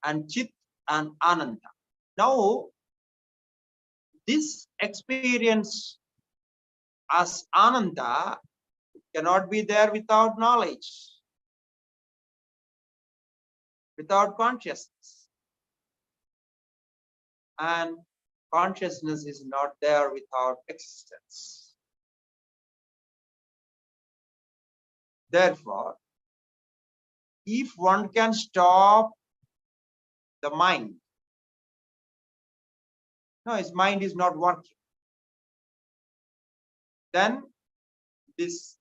Speaker 2: and Chit and Ananda. Now, this experience as Ananda cannot be there without knowledge, without consciousness. And consciousness is not there without existence. Therefore, if one can stop the mind, no, his mind is not working, then this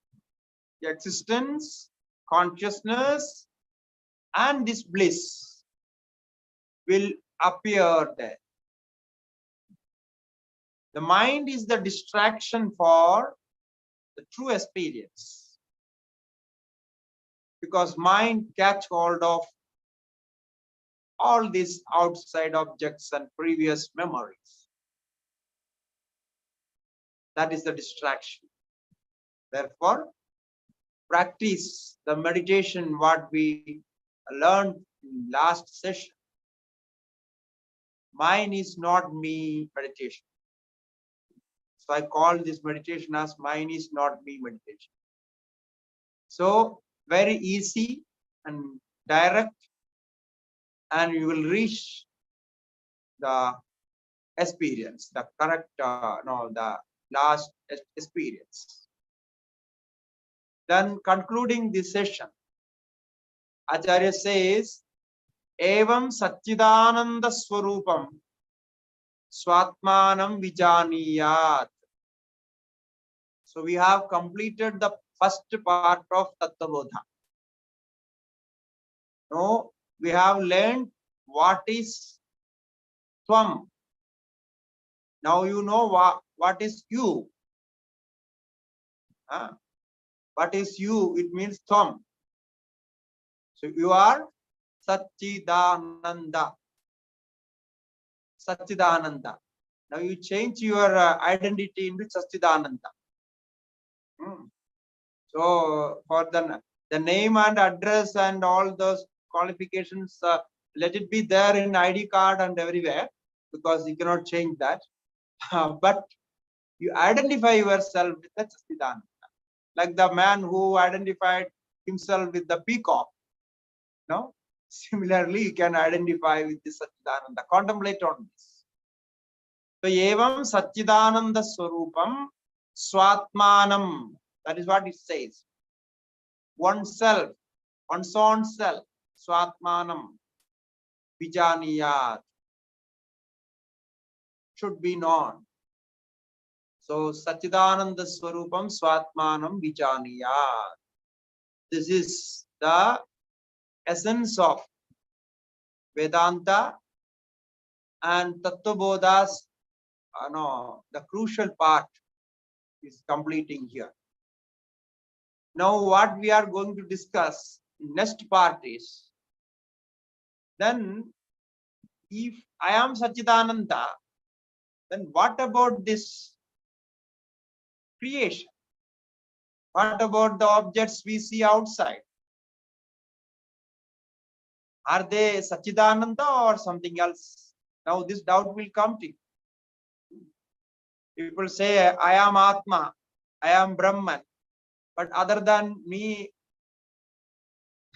Speaker 2: existence, consciousness, and this bliss will appear there. The mind is the distraction for the true experience, because mind catch hold of all these outside objects and previous memories. That is the distraction. Therefore, practice the meditation what we learned in last session. Mine is not me meditation. So I call this meditation as mine is not me meditation. So very easy and direct, and you will reach the experience, the correct, the last experience. Then concluding this session, Acharya says, Evam Satchidananda Swarupam Swatmanam Vijaniyat. So we have completed the first part of Tattvabodha. Now we have learned what is Tvam. Now you know what is you. What is you? It means Tvam. So you are Satchidananda. Satchidananda. Now you change your identity into Satchidananda. So for the name and address and all those qualifications, let it be there in ID card and everywhere, because you cannot change that. But you identify yourself with the Satchidananda. Like the man who identified himself with the peacock. No? Similarly, you can identify with the Satchidananda. Contemplate on this. So, evam Satchidananda Swarupam Swatmanam. That is what it says. Oneself, one's own self, Swatmanam Vijaniyat, should be known. So, Satchidananda Swarupam Swatmanam Vijaniyat. This is the essence of Vedanta and Tattvabodha's, the crucial part is completing here. Now what we are going to discuss in next part is, then if I am Satchidananda, then what about this creation? What about the objects we see outside? Are they Satchidananda or something else? Now this doubt will come to you. People say, I am Atma, I am Brahman, but other than me,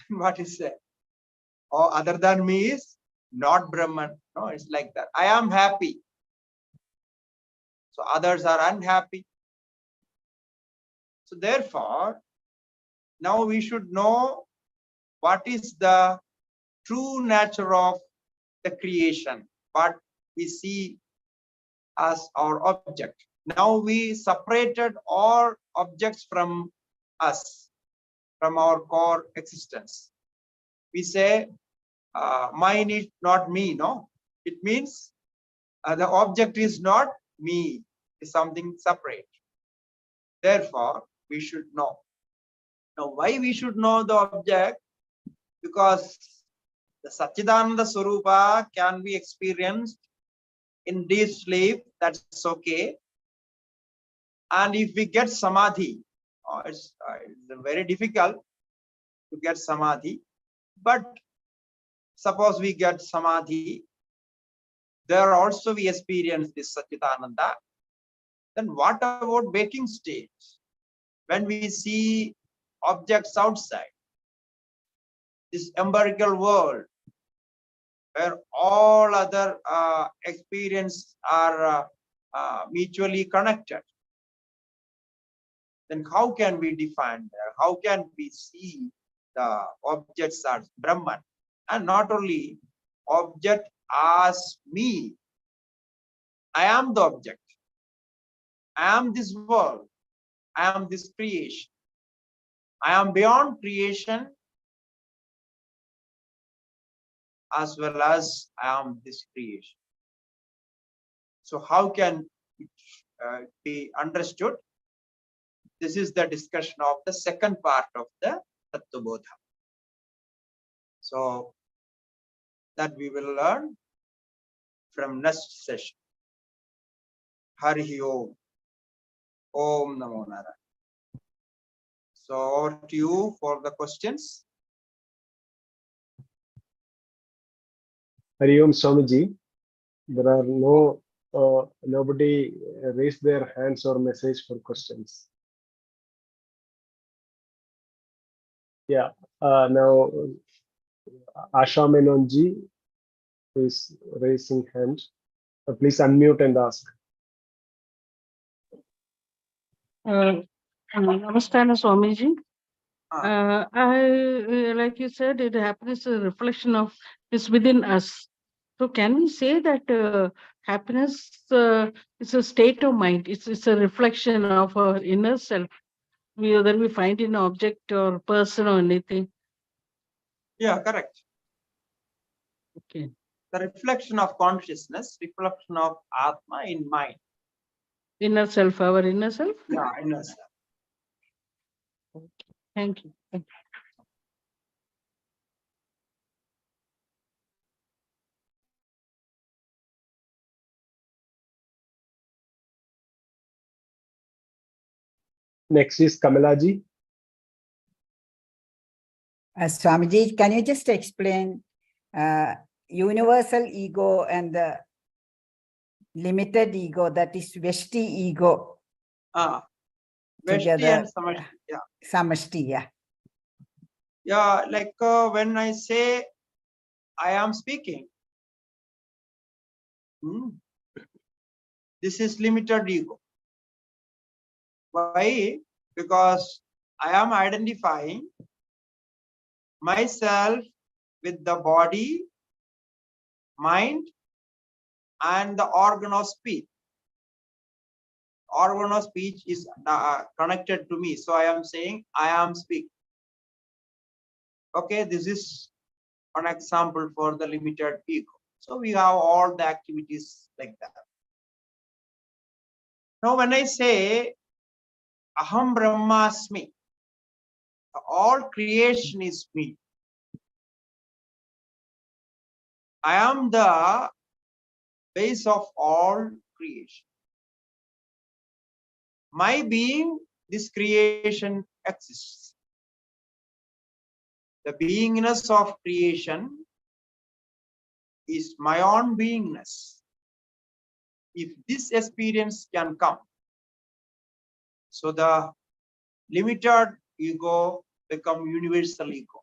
Speaker 2: what is it? Or other than me is not Brahman. No, it's like that. I am happy, so others are unhappy. So therefore, now we should know what is the true nature of the creation, what we see as our object. Now we separated all objects from us, from our core existence. We say, mine is not me, no? It means the object is not me, it's something separate. Therefore, we should know. Now, why we should know the object? Because the Satchidananda Swarupa can be experienced in deep sleep, that's okay. And if we get Samadhi, it's very difficult to get Samadhi, but suppose we get Samadhi, there also we experience this Satchitananda. Then what about waking state? When we see objects outside, this empirical world, where all other experience are mutually connected, then how can we define that? How can we see the objects as Brahman? And not only object as me, I am the object, I am this world, I am this creation, I am beyond creation, as well as I am this creation. So how can it be understood? This is the discussion of the second part of the Tattvabodha. So that we will learn from next session. Hari Om. Om Namo Narayana. So over to you for the questions.
Speaker 3: Hari Om Swamiji. There are no, nobody raised their hands or message for questions. Yeah, now Asha Menonji is raising hand. Please unmute and ask.
Speaker 4: Namaskar, Swamiji. Like you said, it happiness is a reflection of is within us. So can we say that happiness is a state of mind? It's a reflection of our inner self, whether we find in an object or person or anything.
Speaker 2: Yeah, correct.
Speaker 4: Okay.
Speaker 2: The reflection of consciousness, reflection of Atma in mind.
Speaker 4: Inner self, our inner self?
Speaker 2: Yeah, inner self.
Speaker 4: Okay. Thank you. Thank you.
Speaker 3: Next is Kamalaji.
Speaker 5: Swamiji, can you just explain universal ego and the limited ego, that is Veshti ego?
Speaker 2: Veshti and Samashti. Yeah.
Speaker 5: Samashti, yeah.
Speaker 2: Yeah, like when I say I am speaking, this is limited ego. Why? Because I am identifying myself with the body, mind, and the organ of speech. Organ of speech is connected to me. So I am saying I am speaking. Okay, this is an example for the limited ego. So we have all the activities like that. Now when I say Aham Brahmasmi, all creation is me. I am the base of all creation. My being, this creation exists. The beingness of creation is my own beingness. If this experience can come, so the limited ego become universal ego.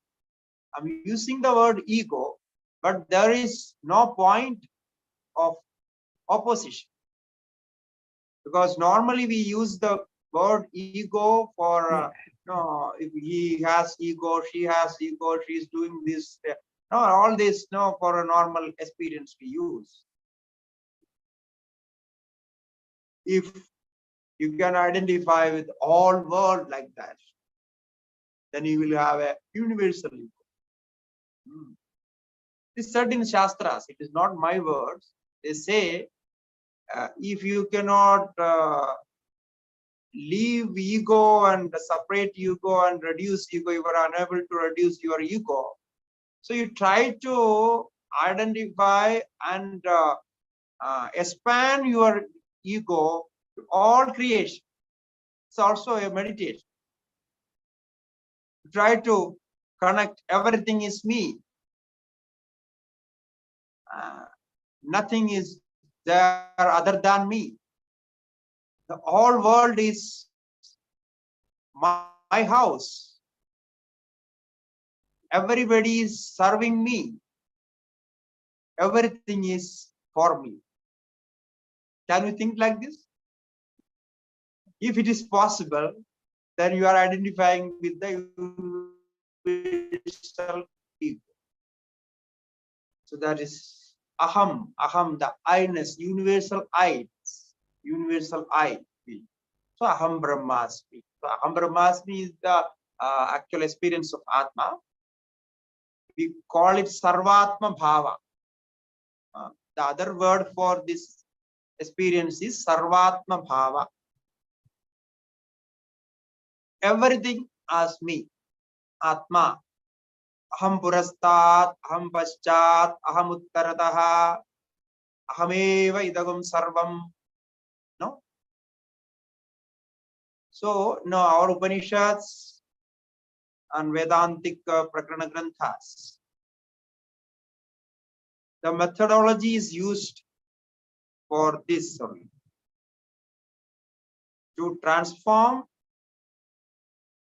Speaker 2: I'm using the word ego, but there is no point of opposition. Because normally we use the word ego for, if he has ego, she has ego, she is doing this. No, all this, no, for a normal experience we use. If you can identify with all world like that, then you will have a universal ego. It's said in Shastras, it is not my words. They say, if you cannot leave ego and separate ego and reduce ego, you are unable to reduce your ego. So you try to identify and expand your ego to all creation. It's also a meditation. Try to connect, everything is me. nothing is there other than me. The whole world is my house. Everybody is serving me. Everything is for me. Can you think like this? If it is possible, then you are identifying with the universal ego. So that is aham, the I-ness, universal I, universal I. So aham brahmasmi. So aham brahmasmi is the actual experience of Atma. We call it sarvatma bhava. The other word for this experience is sarvatma bhava. Everything as me, Atma. Aham purastat, aham paschat, aham uttarataha, ahameva idagam sarvam. No? So, no, our Upanishads and Vedantic Prakarana Granthas, the methodology is used for this only, to transform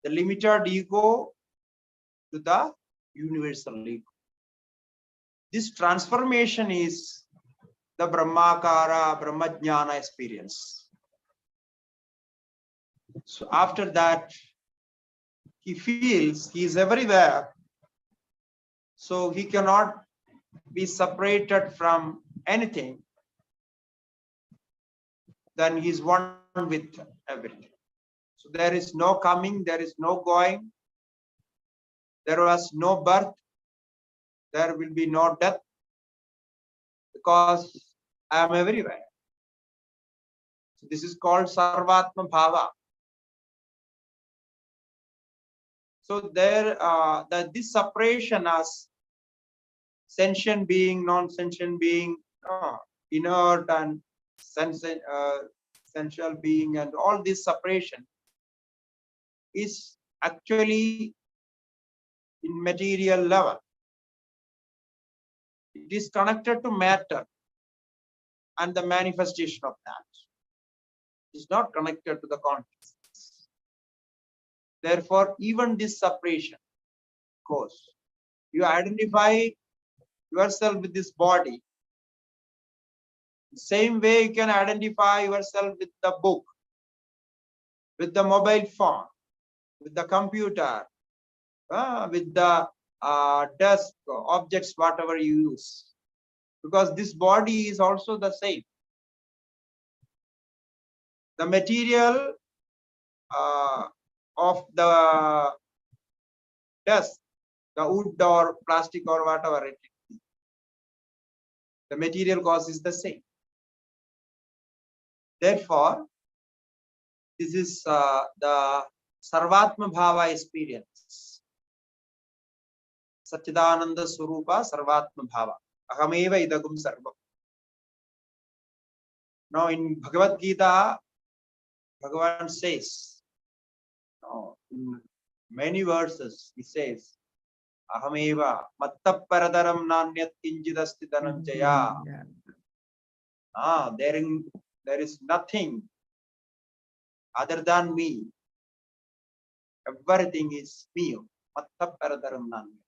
Speaker 2: the limited ego to the universal ego. This transformation is the Brahmakara, Brahmajnana experience. So after that, he feels he is everywhere. So he cannot be separated from anything. Then he is one with everything. So there is no coming, there is no going. There was no birth. There will be no death. Because I am everywhere. So this is called Sarvatma Bhava. So there, this separation as sentient being, non-sentient being, inert and sensual being, and all this separation is actually in material level. It is connected to matter and the manifestation of that. It is not connected to the consciousness. Therefore, even this separation goes. You identify yourself with this body. The same way you can identify yourself with the book, with the mobile phone, with the computer, with the desk, objects, whatever you use. Because this body is also the same. The material of the desk, the wood or plastic or whatever it is, the material cause is the same. Therefore, this is the Sarvatma Bhava experience. Satchidananda Swarupa Sarvatma Bhava. Ahameva idagum sarvam. Now in Bhagavad Gita, Bhagavan says, in many verses, he says, Ahameva mattaparadaram nanyat kinjidasti dhananjaya. There is nothing other than me. Everything is me. Mattaparadaram nanyat.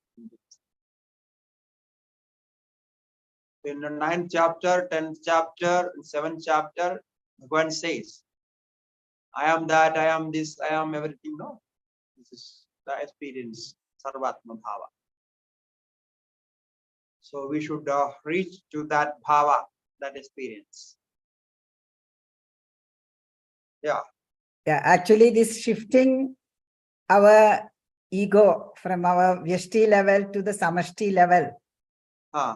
Speaker 2: In the 9th chapter, 10th chapter, 7th chapter, Bhagavan says, I am that, I am this, I am everything. No, this is the experience, Sarvatma Bhava. So we should reach to that Bhava, that experience. Yeah.
Speaker 5: Yeah, actually this shifting our ego from our Vyashti level to the Samashti level,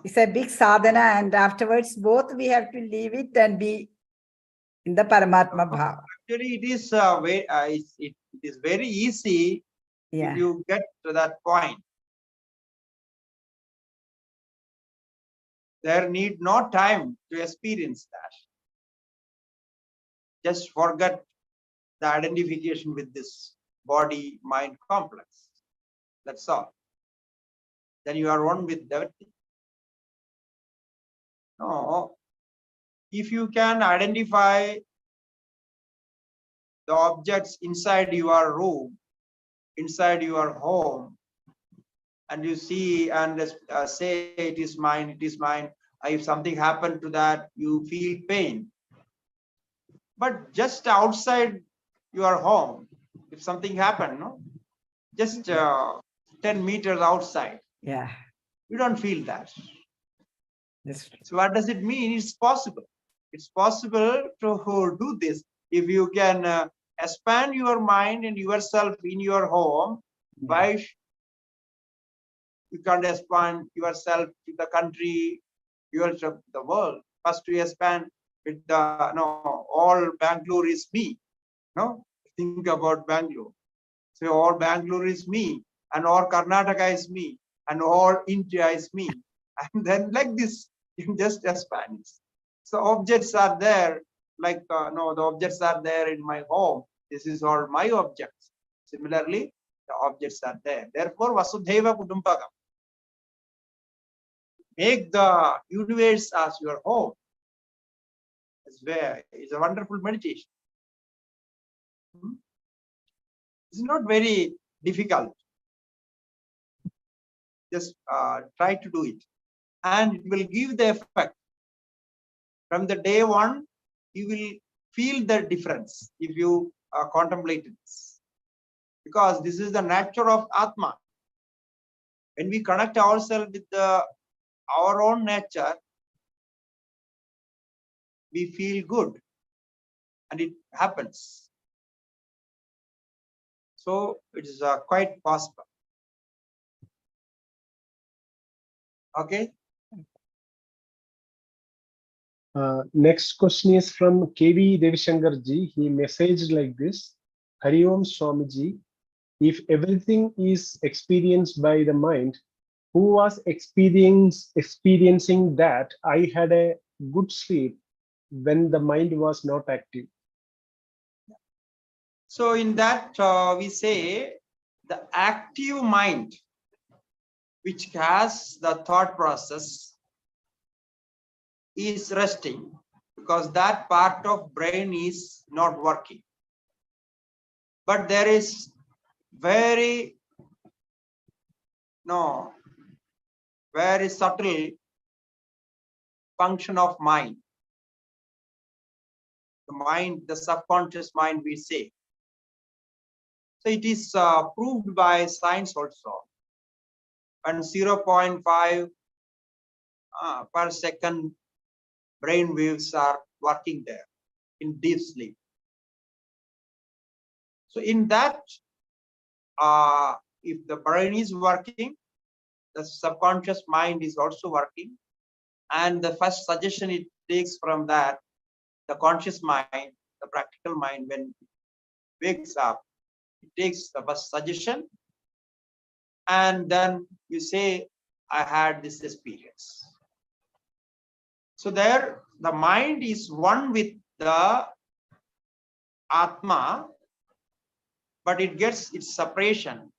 Speaker 5: it's a big sadhana, and afterwards both we have to leave it and be in the Paramatma Bhava.
Speaker 2: Actually, it is it is very easy if you get to that point. There need no time to experience that. Just forget the identification with this body-mind complex. That's all. Then you are one with everything. No. If you can identify the objects inside your room, inside your home, and you see and say it is mine, if something happened to that, you feel pain. But just outside your home, if something happened, no, just 10 meters outside,
Speaker 5: Yeah.
Speaker 2: you don't feel that.
Speaker 5: That's
Speaker 2: So what does it mean? It's possible. It's possible to do this. If you can expand your mind and yourself in your home, why you can't expand yourself to the country, yourself the world? First you expand with the, no, all Bangalore is me. No, think about Bangalore. So all Bangalore is me, and all Karnataka is me, and all India is me. And then like this, you just expand. So objects are there, like no, the objects are there in my home. This is all my objects. Similarly, the objects are there. Therefore, Vasudhaiva Kutumbakam. Make the universe as your home. It's a wonderful meditation. It's not very difficult. Just try to do it, and it will give the effect. From the day one, you will feel the difference if you contemplate this, because this is the nature of Atma. When we connect ourselves with our own nature, we feel good, and it happens. So it is quite possible. Okay.
Speaker 3: Next question is from KV Devishankar ji. He messaged like this: Hari Om Swamiji, if everything is experienced by the mind, who was experiencing that I had a good sleep when the mind was not active?
Speaker 2: So in that we say the active mind, which has the thought process, is resting, because that part of brain is not working. But there is very subtle function of mind. The mind, the subconscious mind, we say. So it is proved by science also. And 0.5 per second brain waves are working there in deep sleep. So in that, if the brain is working, the subconscious mind is also working. And the first suggestion it takes from that, the conscious mind, the practical mind, when it wakes up, it takes the first suggestion. And then you say, I had this experience. So there, the mind is one with the Atma, but it gets its separation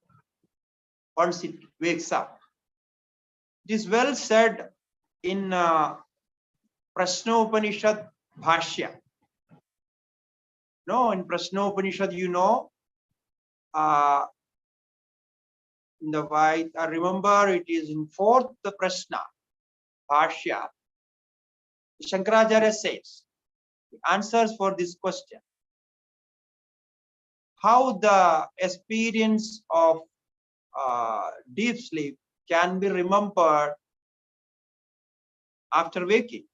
Speaker 2: once it wakes up. It is well said in Prashnopanishad Bhashya. No, in Prashnopanishad, in the white, I remember it is in 4th Prashna Bhashya. Shankaracharya says, the answers for this question, how the experience of deep sleep can be remembered after waking,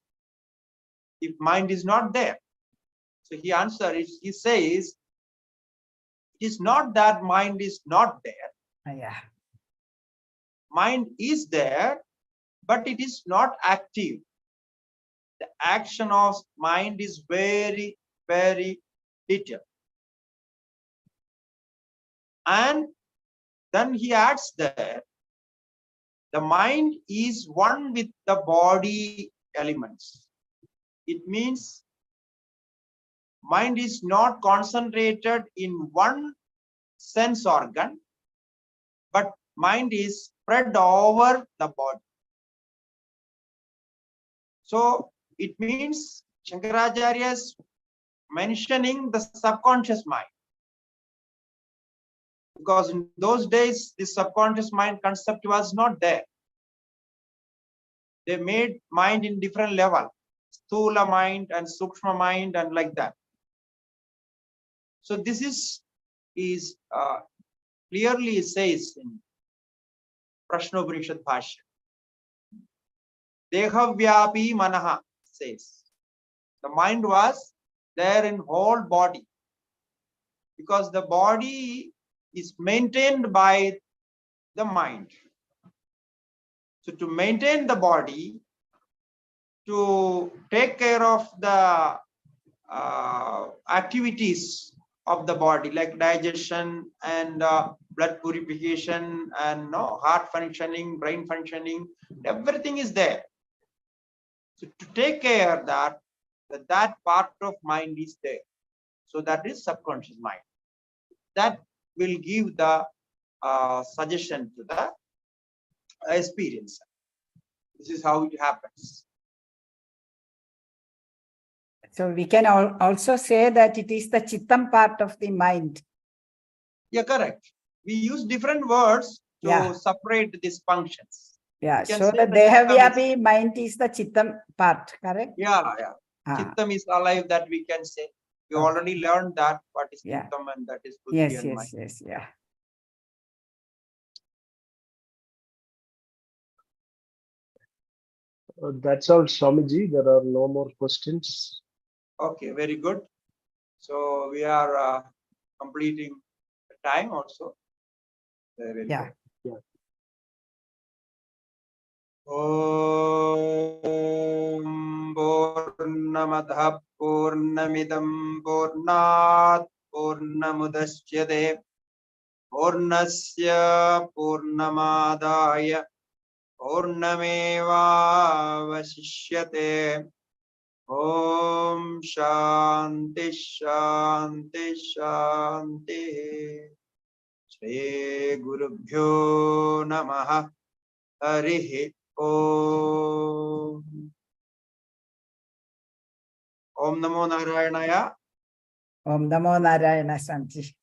Speaker 2: if mind is not there. So he answers, he says, it is not that mind is not there.
Speaker 5: Yeah.
Speaker 2: Mind is there, but it is not active. The action of mind is very, very detailed. And then he adds there, the mind is one with the body elements. It means mind is not concentrated in one sense organ, but mind is spread over the body. So it means Shankaracharya is mentioning the subconscious mind. Because in those days, the subconscious mind concept was not there. They made mind in different level, Sthula mind and Sukshma mind and like that. So this is clearly says in Prashnopanishad Bhashya. Dehavyapi manaha says. The mind was there in whole body. Because the body is maintained by the mind. So to maintain the body, to take care of the activities of the body like digestion and blood purification and heart functioning, brain functioning, everything is there. So to take care of that part of mind is there. So that is subconscious mind. That will give the suggestion to the experience. This is how it happens.
Speaker 5: So we can also say that it is the Chittam part of the mind.
Speaker 2: Yeah, correct. We use different words to separate these functions.
Speaker 5: Yeah, so the Dehavyapi mind is the Chittam part, correct?
Speaker 2: Yeah. Chittam is alive, that we can say. We already learned that what is Chittam and that is Buddhi and mind.
Speaker 5: Yes, yeah.
Speaker 3: That's all, Swamiji. There are no more questions.
Speaker 2: Okay, very good. So we are completing the time also. Very good. Om Purnamadha Purnamidam Purnat Purnamudachyate Purnasya Purnamadaya Purnameva Vasishyate. Om Shanti Shanti Shanti. Shri Gurubhyo Namaha. Harihi Om. Om Namo Narayanaya.
Speaker 5: Om Namo Narayana Santi.